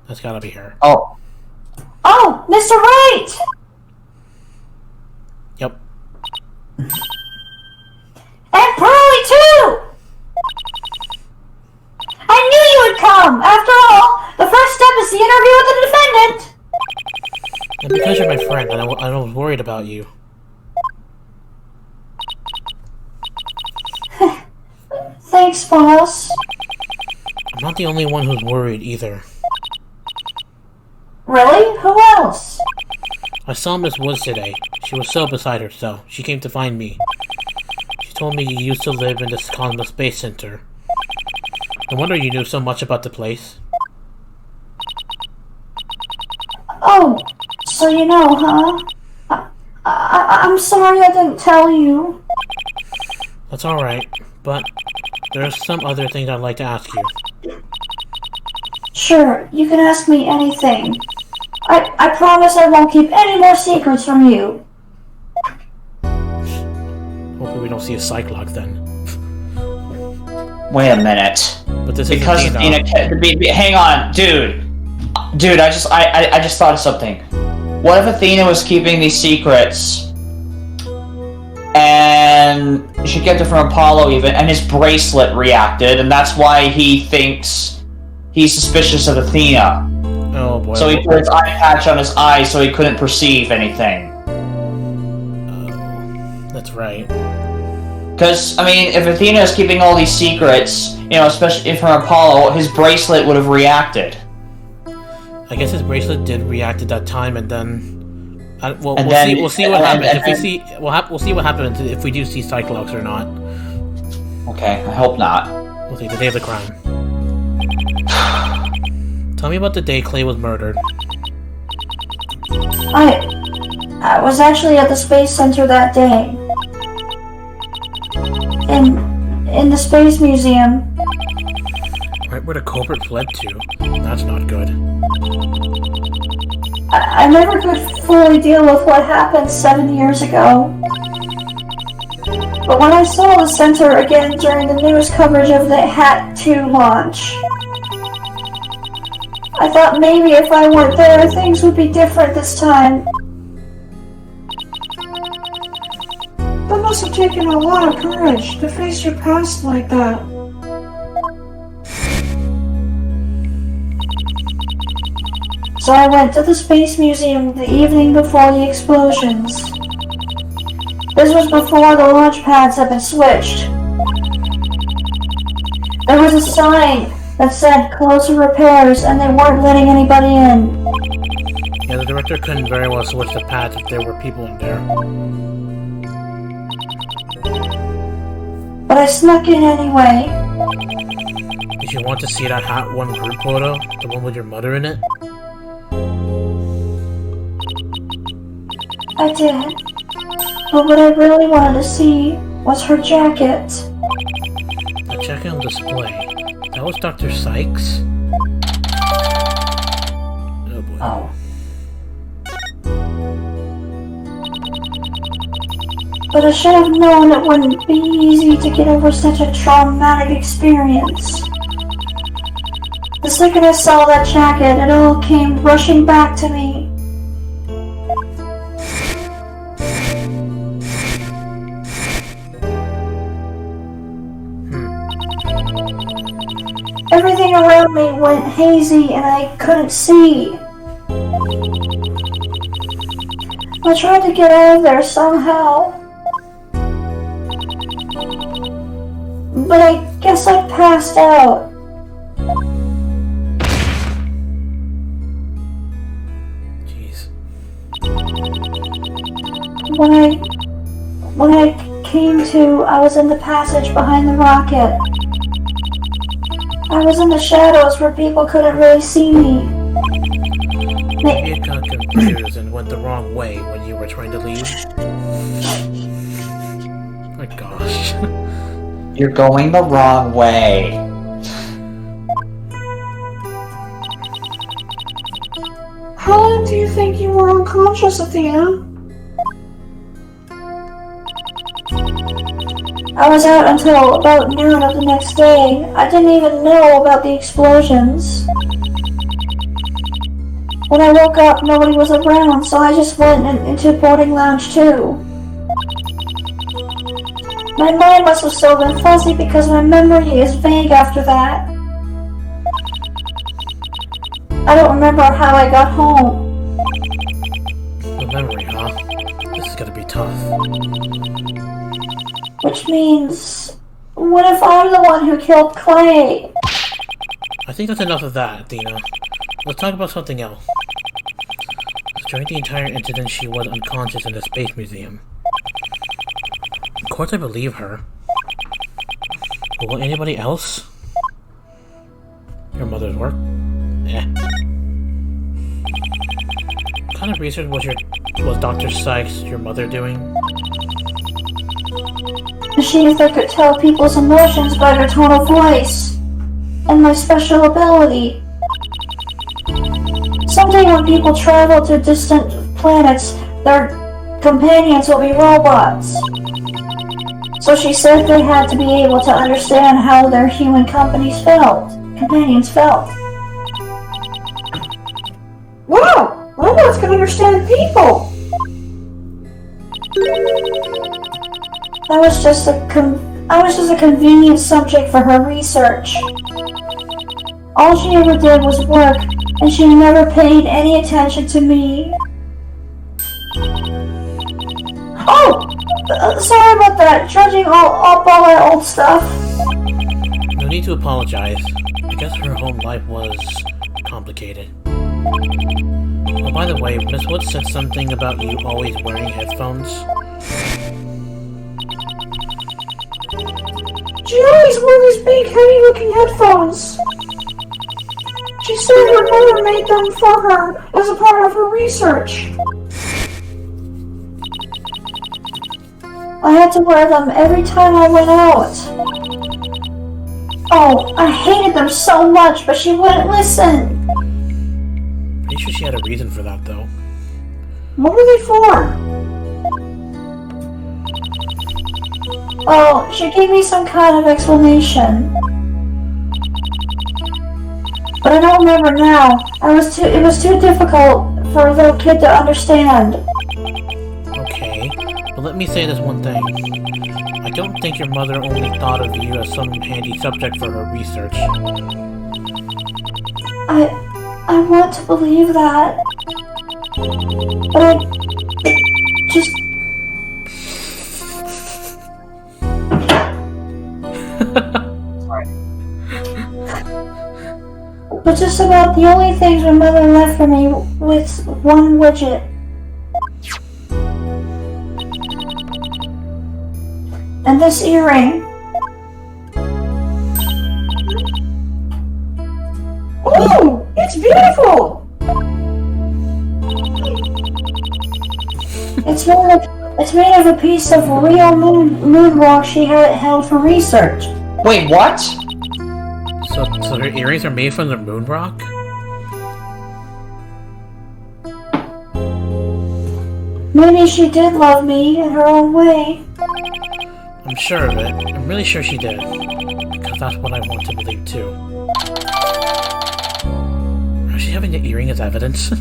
That's gotta be her. Oh. Oh, Mr. Wright! Yep. And Pearly too! I knew you would come! After all, the first step is the interview with the defendant! And because you're my friend, I was worried about you. Thanks, boss. I'm not the only one who's worried either. Really? Who else? I saw Miss Woods today. She was so beside herself. She came to find me. She told me you used to live in this Cosmos Space Center. No wonder you knew so much about the place. Oh, so you know, huh? I'm sorry I didn't tell you. That's alright, but there's some other things I'd like to ask you. Sure, you can ask me anything. I promise I won't keep any more secrets from you. Hopefully we don't see a Cyclops then. Wait a minute. But this Because is Athena hang on, dude. Dude, I just thought of something. What if Athena was keeping these secrets and she kept it from Apollo even, and his bracelet reacted, and that's why he thinks he's suspicious of Athena. Oh boy. So he put his eye patch on his eye so he couldn't perceive anything. That's right. Because, I mean, if Athena is keeping all these secrets, you know, especially if from Apollo, his bracelet would have reacted. I guess his bracelet did react at that time, and then we'll see what happens. We'll see what happens if we do see Cyclops or not. Okay, I hope not. We'll see the day of the crime. Tell me about the day Clay was murdered. I was actually at the Space Center that day. In the Space Museum. Right where the culprit fled to. That's not good. I never could fully deal with what happened 7 years ago. But when I saw the center again during the news coverage of the Hat 2 launch, I thought maybe if I weren't there, things would be different this time. That must have taken a lot of courage to face your past like that. So I went to the Space Museum the evening before the explosions. This was before the launch pads had been switched. There was a sign that said close for repairs, and they weren't letting anybody in. Yeah, the director couldn't very well switch the pads if there were people in there. But I snuck in anyway. Did you want to see that Hat 1 group photo? The one with your mother in it? I did. But what I really wanted to see was her jacket. The jacket on display. That was Dr. Sykes? Oh boy. Oh. But I should have known it wouldn't be easy to get over such a traumatic experience. The second I saw that jacket, it all came rushing back to me. Everything around me went hazy and I couldn't see. I tried to get out of there somehow. But I guess I passed out. Jeez. When I came to, I was in the passage behind the rocket. I was in the shadows where people couldn't really see me. Maybe it got confused and went the wrong way when you were trying to leave. My gosh. You're going the wrong way. How long do you think you were unconscious, Athena? I was out until about noon of the next day. I didn't even know about the explosions. When I woke up, nobody was around, so I just went into boarding lounge 2. My mind must have still been fuzzy because my memory is vague after that. I don't remember how I got home. The memory, huh? This is gonna be tough. Which means, what if I'm the one who killed Clay? I think that's enough of that, Athena. Let's talk about something else. During the entire incident, she was unconscious in the Space Museum. Of course I believe her. But will anybody else? Your mother's work? Eh. What kind of research was Dr. Sykes, your mother, doing? Machines that could tell people's emotions by their tone of voice. And my special ability. Someday when people travel to distant planets, their companions will be robots. So she said they had to be able to understand how their human companions felt. Wow! Robots can understand people! I was just a convenient subject for her research. All she ever did was work, and she never paid any attention to me. Oh! Sorry about that, judging all that old stuff. No need to apologize. I guess her home life was complicated. Oh, by the way, Miss Wood said something about you always wearing headphones. She always wore these big, heavy-looking headphones. She said her mother made them for her as a part of her research. I had to wear them every time I went out. Oh, I hated them so much, but she wouldn't listen. Pretty sure she had a reason for that, though. What were they for? Oh, she gave me some kind of explanation. But I don't remember now. It was too difficult for a little kid to understand. Okay, but let me say this one thing. I don't think your mother only thought of you as some handy subject for her research. I want to believe that. But I just... But just about the only things my mother left for me was one widget. And this earring. Oh, it's beautiful! It's made of a piece of real moon rock she had held for research. Wait, what? So her earrings are made from the moon rock? Maybe she did love me in her own way. I'm sure of it. I'm really sure she did. Because that's what I want to believe too. Is she having the earring as evidence?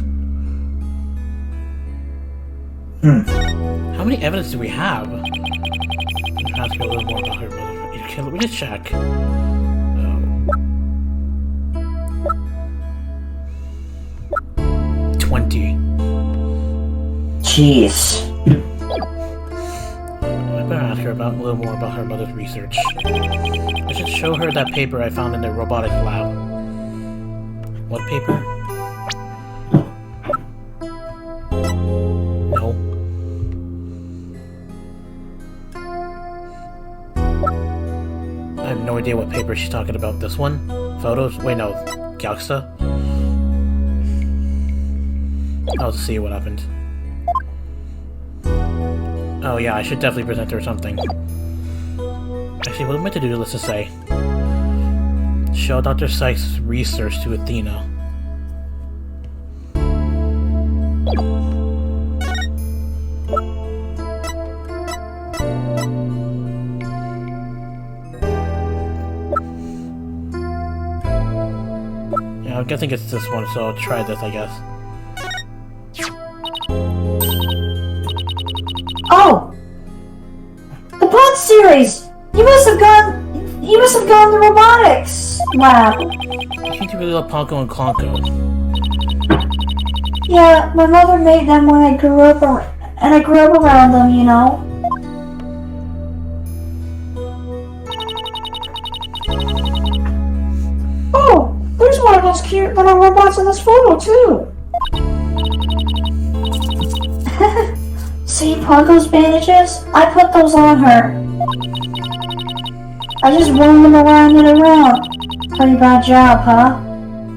How many evidence do we have? I'm gonna ask her a little more about her mother. Okay, let me just check. 20. Jeez. I better ask her a little more about her mother's research. I should show her that paper I found in the robotics lab. What paper? No. I have no idea what paper she's talking about. This one? Photos? Wait, no. Galaxy? I'll see what happened. Oh yeah, I should definitely present her something. Actually, what am I to do? Let's just say. Show Dr. Sykes' research to Athena. Yeah, I'm guessing it's this one, so I'll try this, I guess. Oh! The pod series! You must have gone to robotics lab. You seem to really love Ponko and Klonko. Yeah, my mother made them when I grew up, and I grew up around them, you know. Oh, there's one of those cute little robots in this photo too. See Ponko's bandages? I put those on her. I just wormed them around and around. Pretty bad job, huh?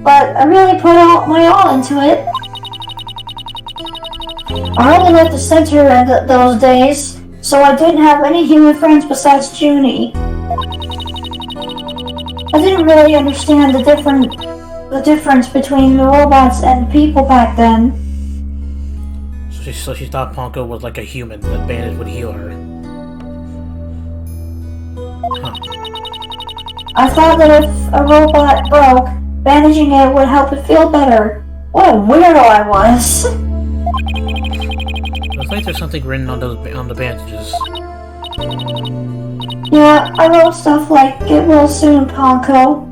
But I really put my all into it. I only left the center in those days, so I didn't have any human friends besides Junie. I didn't really understand the difference between the robots and people back then. So she thought Ponko was like a human, that bandage would heal her. I thought that if a robot broke, bandaging it would help it feel better. What a weirdo I was. Looks like there's something written on the bandages. Yeah, I wrote stuff like, "Get well soon, Ponko."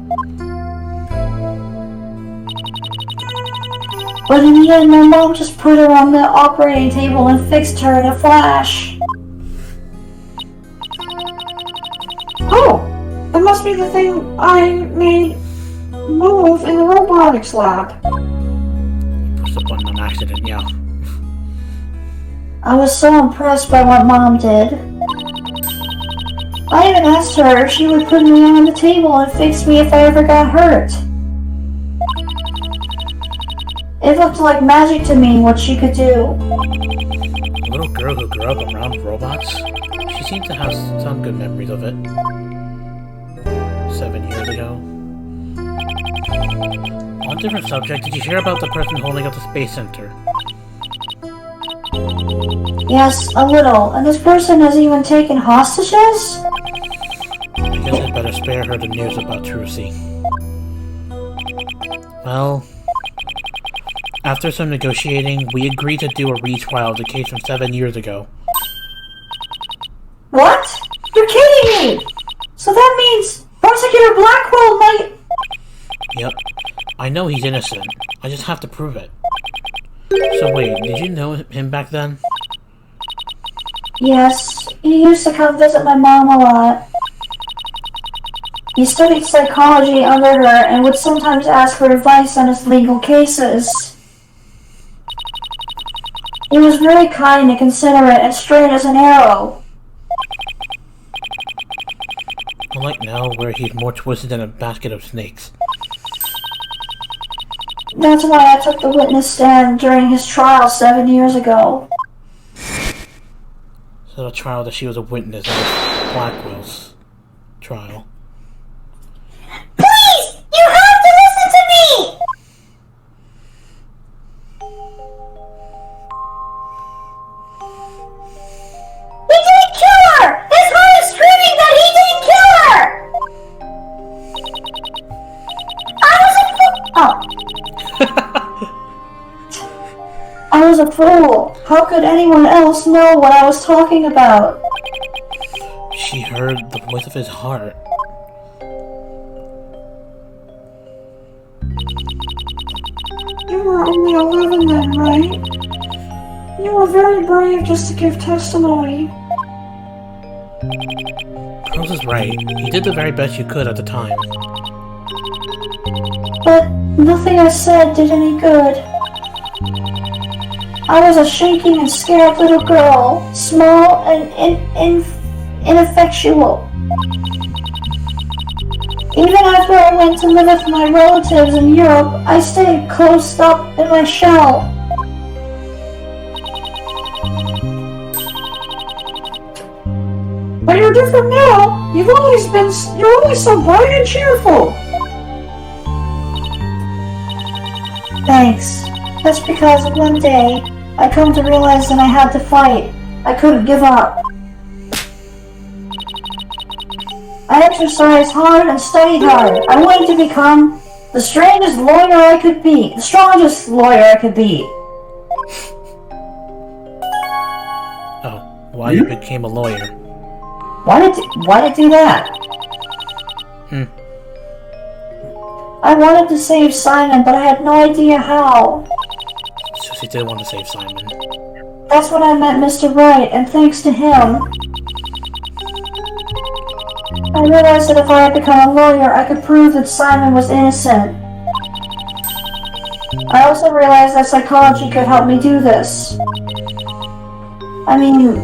But in the end, my mom just put her on the operating table and fixed her in a flash. Oh! That must be the thing I made move in the robotics lab. You pushed the button on accident, yeah. I was so impressed by what Mom did. I even asked her if she would put me on the table and fix me if I ever got hurt. It looked like magic to me what she could do. A little girl who grew up around robots? She seemed to have some good memories of it. 7 years ago. On a different subject, did you hear about the person holding up the Space Center? Yes, a little. And this person has even taken hostages? I guess I'd better spare her the news about Trucy. Well, after some negotiating, we agreed to do a retrial of the case from 7 years ago. What? You're kidding me! So that means Prosecutor Blackwell might... Yep. I know he's innocent. I just have to prove it. So wait, did you know him back then? Yes, he used to come visit my mom a lot. He studied psychology under her and would sometimes ask for advice on his legal cases. He was very kind and considerate and straight as an arrow. Unlike now, where he's more twisted than a basket of snakes. That's why I took the witness stand during his trial 7 years ago. So the trial that she was a witness of Blackwell's trial. Please! You have to listen to me! He didn't kill her! His heart is screaming that he didn't kill her! I was a I was a fool. How could anyone else know what I was talking about? She heard the voice of his heart. You were only 11 then, right? You were very brave just to give testimony. Rose is right. He did the very best you could at the time. But nothing I said did any good. I was a shaking and scared little girl, small and ineffectual. Even after I went to live with my relatives in Europe, I stayed closed up in my shell. But you're different now. You're always so bright and cheerful. Thanks. That's because one day, I come to realize that I had to fight. I couldn't give up. I exercised hard and studied hard. I wanted to become the strongest lawyer I could be. The strongest lawyer I could be. Oh, why you became a lawyer? Why did do that? I wanted to save Simon, but I had no idea how. So she did want to save Simon. That's when I met Mr. Wright, and thanks to him, I realized that if I had become a lawyer, I could prove that Simon was innocent. I also realized that psychology could help me do this. I mean,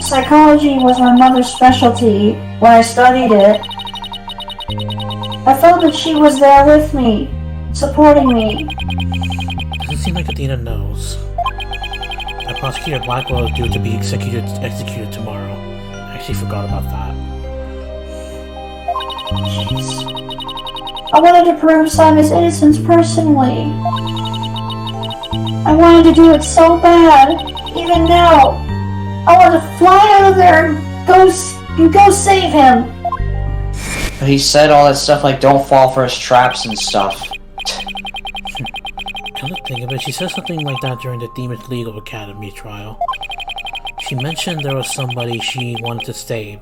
psychology was my mother's specialty when I studied it. I felt that she was there with me, supporting me. Doesn't seem like Athena knows. That Prosecutor Blackwell is due to be executed tomorrow. I actually forgot about that. Jeez. I wanted to prove Simon's innocence personally. I wanted to do it so bad. Even now. I want to fly out of there and go You go save him! But he said all that stuff like don't fall for his traps and stuff. Come to think of it, she said something like that during the Demons Legal Academy trial. She mentioned there was somebody she wanted to save.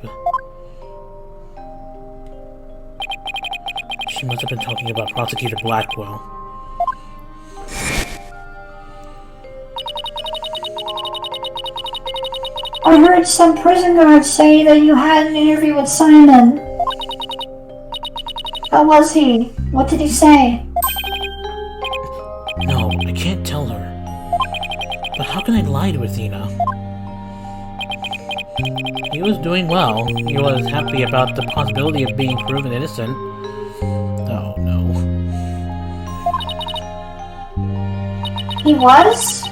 She must have been talking about Prosecutor Blackwell. I heard some prison guards say that you had an interview with Simon. How was he? What did he say? No, I can't tell her. But how can I lie to Athena? He was doing well. He was happy about the possibility of being proven innocent. Oh no. He was?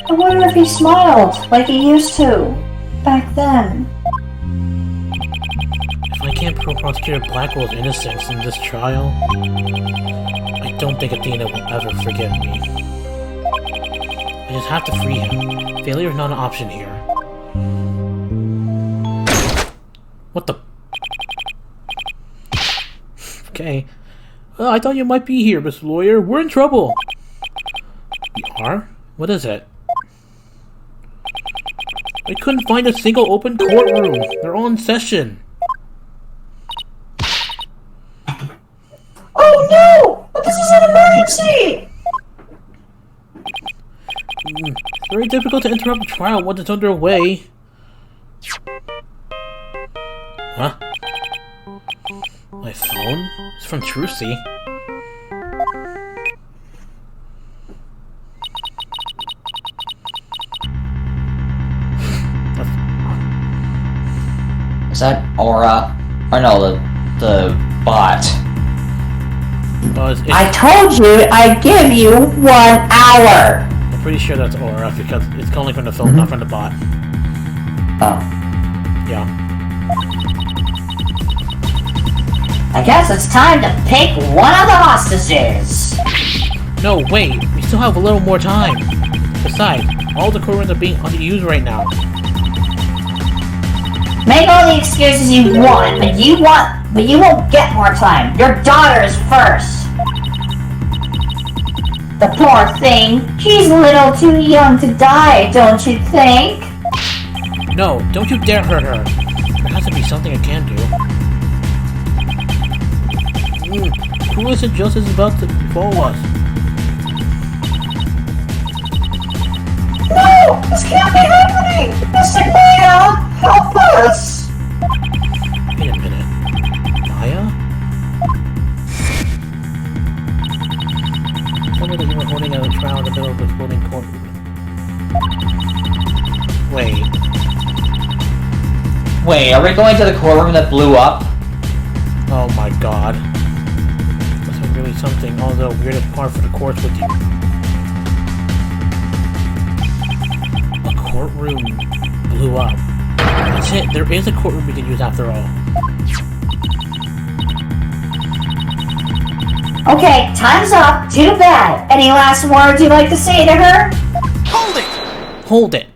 I wonder if he smiled like he used to back then. If I can't prove Prosecutor Blackwell's innocence in this trial, I don't think Athena will ever forgive me. I just have to free him. Failure is not an option here. What the? Okay. I thought you might be here, Miss Lawyer. We're in trouble. We are? What is it? I couldn't find a single open courtroom. They're all in session. Oh no! But this is an emergency! It's very difficult to interrupt a trial once it's underway. Huh? My phone? It's from Trucy. Is that Aura? Or no, the bot. I told you I'd give you 1 hour! I'm pretty sure that's Aura because it's calling from the phone, not from the bot. Oh. Yeah. I guess it's time to pick one of the hostages. No, wait. We still have a little more time. Besides, all the courtrooms are being underused right now. Make all the excuses you want, but you won't get more time. Your daughter's first. The poor thing. She's a little too young to die, don't you think? No, don't you dare hurt her. There has to be something I can do. Who is it justice is about to befall us? No! This can't be happening! Mr. Maya! Help us! Wait a minute. Maya? Tell me that you were holding out a trial in the middle of this building courtroom. Wait, are we going to the courtroom that blew up? Oh my god. This is really something, although weirdest part for the courts with you. A courtroom blew up. That's it, there is a courtroom we can use after all. Okay, time's up. Too bad. Any last words you'd like to say to her? Hold it! Hold it!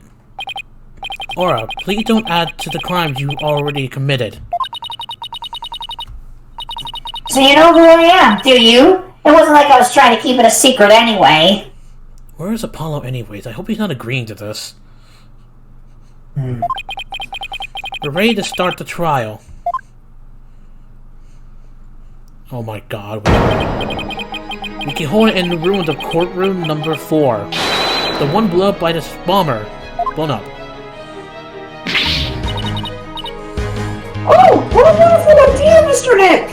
Aura, please don't add to the crimes you already committed. So you know who I am, do you? It wasn't like I was trying to keep it a secret anyway. Where is Apollo anyways? I hope he's not agreeing to this. We're ready to start the trial. Oh my god. We can hold it in the ruins of courtroom number 4. The one blown up by this bomber. Blown up. Oh! What a wonderful idea, Mr. Nick!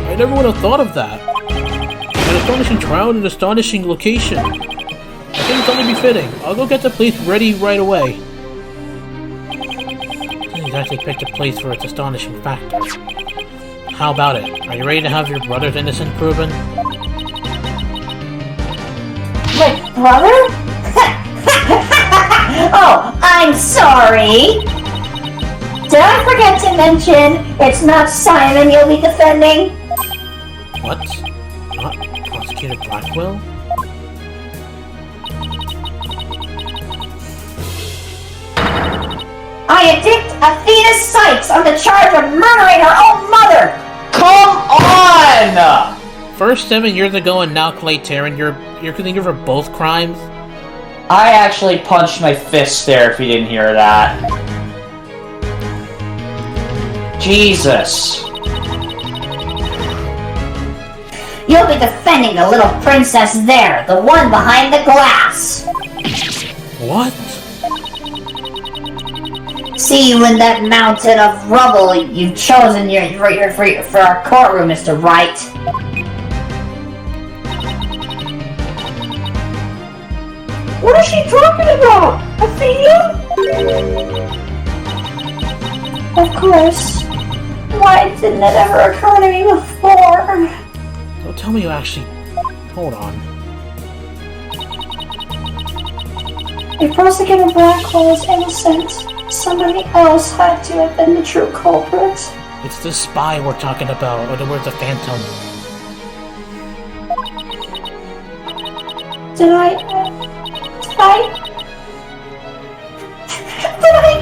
I never would have thought of that. An astonishing trial in an astonishing location. I think it's only befitting. I'll go get the place ready right away. He's actually picked a place for its astonishing factor. How about it? Are you ready to have your brother's innocence proven? Wait, brother? Oh, I'm sorry. Did I forget to mention it's not Simon you'll be defending? What? Not Prosecutor Blackwell? I addict Athena Sykes on the charge of murdering her own mother! Come on! First 7 years ago and now Clay Taryn, you're convicted for both crimes? I actually punched my fist there if you didn't hear that. Jesus. You'll be defending the little princess there, the one behind the glass! What? See you in that mountain of rubble you've chosen for our courtroom, Mr. Wright. What is she talking about? Athena? Of course. Why didn't it ever occur to me before? Don't tell me you actually... Hold on. If prosecutor Blackwell is innocent, somebody else had to have been the true culprit. It's the spy we're talking about, or the word the Phantom. Did I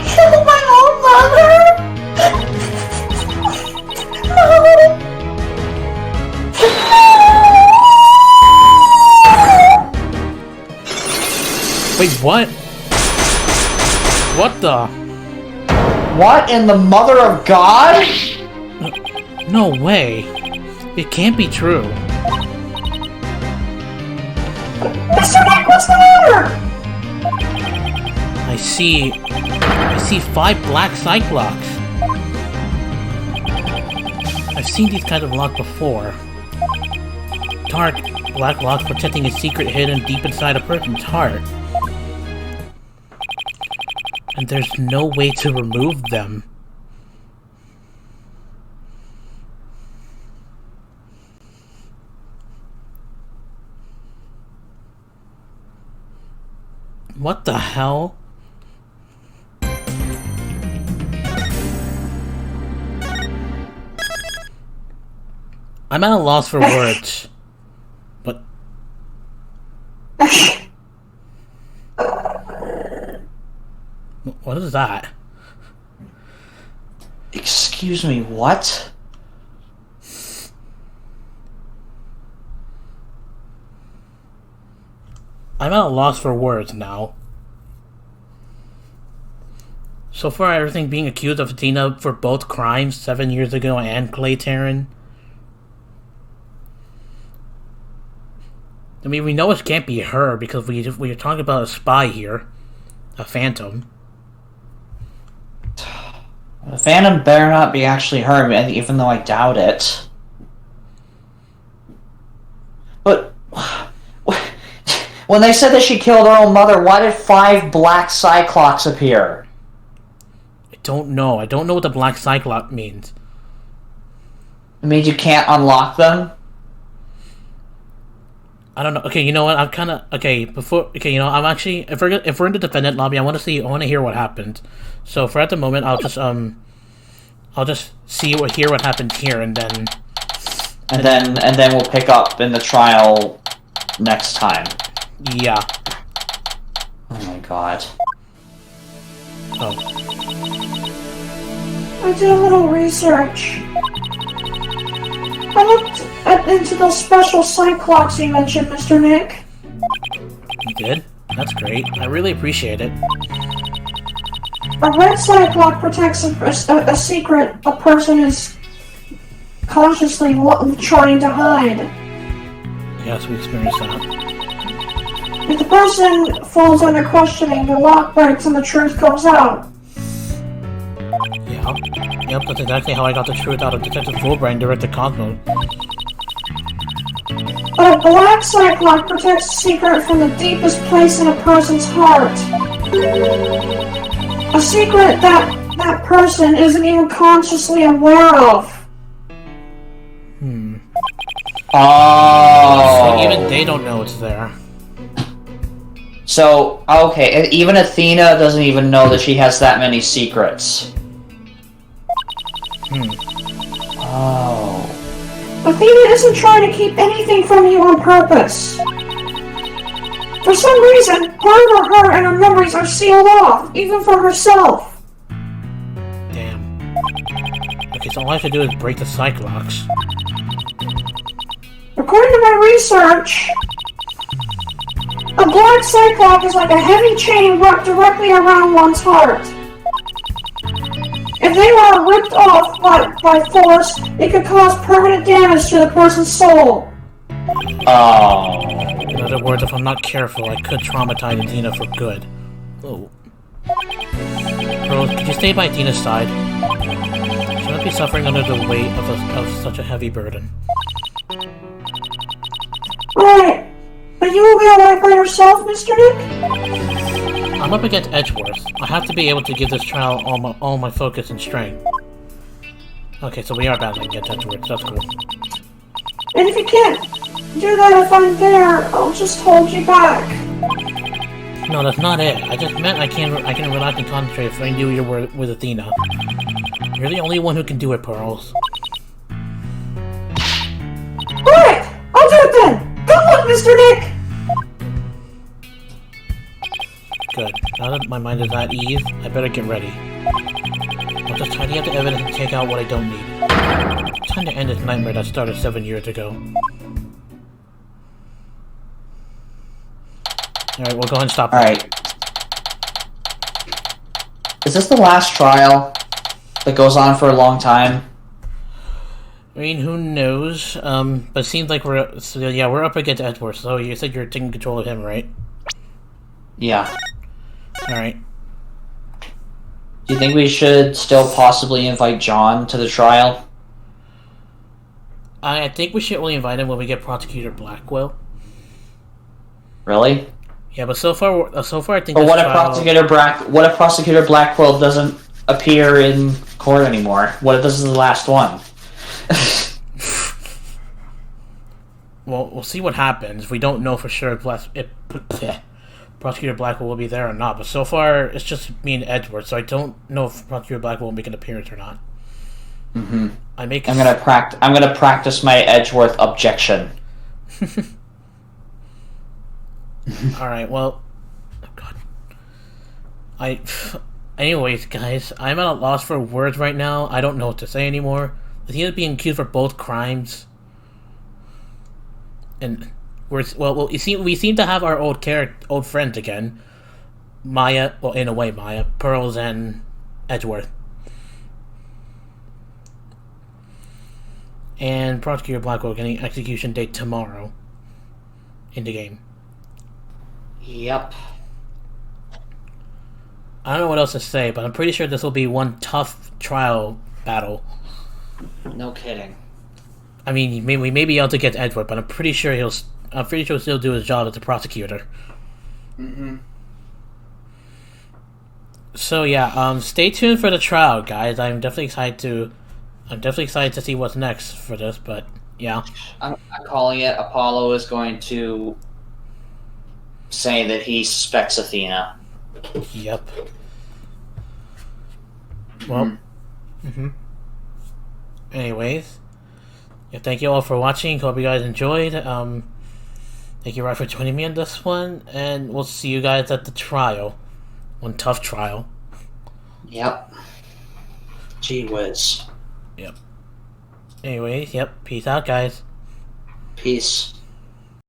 kill my own mother? No! Wait, what? What the? What in the mother of God? No way. It can't be true. Mr. Nick, what's the matter? I see 5 black cyclops. I've seen these kinds of locks before. Dark, black locks protecting a secret hidden deep inside a person's heart. And there's no way to remove them. What the hell? I'm at a loss for words. But... What is that? Excuse me, what? I'm at a loss for words now. So far, everything being accused of Athena for both crimes 7 years ago and Clay Taryn. I mean, we know it can't be her because we are talking about a spy here. A phantom. The Phantom better not be actually her, even though I doubt it. But... when they said that she killed her own mother, why did 5 black cyclops appear? I don't know. I don't know what the black cyclops means. It means you can't unlock them? I don't know. Okay, you know what? I'm kind of... Okay, Okay, you know, I'm actually... If we're in the defendant lobby, I want to hear what happened. So, for at the moment, I'll just hear what happened here, and then... And then we'll pick up in the trial next time. Yeah. Oh my god. Oh. I did a little research. I looked into those special cyclops you mentioned, Mr. Nick. You did? That's great. I really appreciate it. A red cyclops protects a secret a person is consciously trying to hide. Yes, we experienced that. If the person falls under questioning, the lock breaks and the truth comes out. Yeah. Yep, that's exactly how I got the truth out of Detective Fulbright during the Cosmos. But a black cyclops protects a secret from the deepest place in a person's heart. A secret that person isn't even consciously aware of. Oh. So even they don't know it's there. So, okay, even Athena doesn't even know that she has that many secrets. Oh. Athena isn't trying to keep anything from you on purpose. For some reason, part of her heart and her memories are sealed off, even for herself. Okay, so all I have to do is break the Cyclops. According to my research, a black cyclops is like a heavy chain wrapped directly around one's heart. If they were ripped off by force, it could cause permanent damage to the person's soul. Oh. In other words, if I'm not careful, I could traumatize Dina for good. Oh. Rose, could you stay by Dina's side? She might be suffering under the weight of such a heavy burden. Right. But you will be alright by yourself, Mr. Nick? I'm up against Edgeworth. I have to be able to give this trial all my focus and strength. Okay, so we are battling against Edgeworth. That's cool. And if you can't do that if I'm there, I'll just hold you back. No, that's not it. I just meant I can relax and concentrate if I knew you were with Athena. You're the only one who can do it, Pearls. Alright, I'll do it then! Good luck, Mr. Nick! Good. Now that my mind is at ease, I better get ready. I'll just tidy up the evidence and take out what I don't need. It's time to end this nightmare that started 7 years ago. Alright, we'll go ahead and stop. Alright. Is this the last trial that goes on for a long time? I mean, who knows? But it seems like we're up against Edgeworth, so you said you're taking control of him, right? Yeah. Alright. Do you think we should still possibly invite John to the trial? I think we should only invite him when we get Prosecutor Blackwell. Really? Yeah, but so far I think. But what if Prosecutor Blackwell doesn't appear in court anymore? What if this is the last one? Well, we'll see what happens. We don't know for sure if Prosecutor Blackwell will be there or not. But so far, it's just me and Edward, so I don't know if Prosecutor Blackwell will make an appearance or not. Mm-hmm. I'm gonna practice my Edgeworth objection. Alright, well... Oh, God. Anyways, guys, I'm at a loss for words right now. I don't know what to say anymore. Athena's being accused for both crimes. And we seem to have our old friends again. Maya, well, in a way, Maya, Pearls, and Edgeworth. And Prosecutor Blackwell getting execution date tomorrow in the game. Yep. I don't know what else to say, but I'm pretty sure this will be one tough trial battle. No kidding. I mean, we may be able to get Edward, but I'm pretty sure he'll still do his job as a prosecutor. Mm-hmm. So yeah, stay tuned for the trial, guys. I'm definitely excited to see what's next for this. But yeah, I'm calling it. Apollo is going to say that he suspects Athena. Yep. Well. Anyways, yeah, thank you all for watching. Hope you guys enjoyed. Thank you, Wright, for joining me on this one, and we'll see you guys at the trial. One tough trial. Yep. Gee whiz. Yep. Anyways, yep. Peace out, guys. Peace.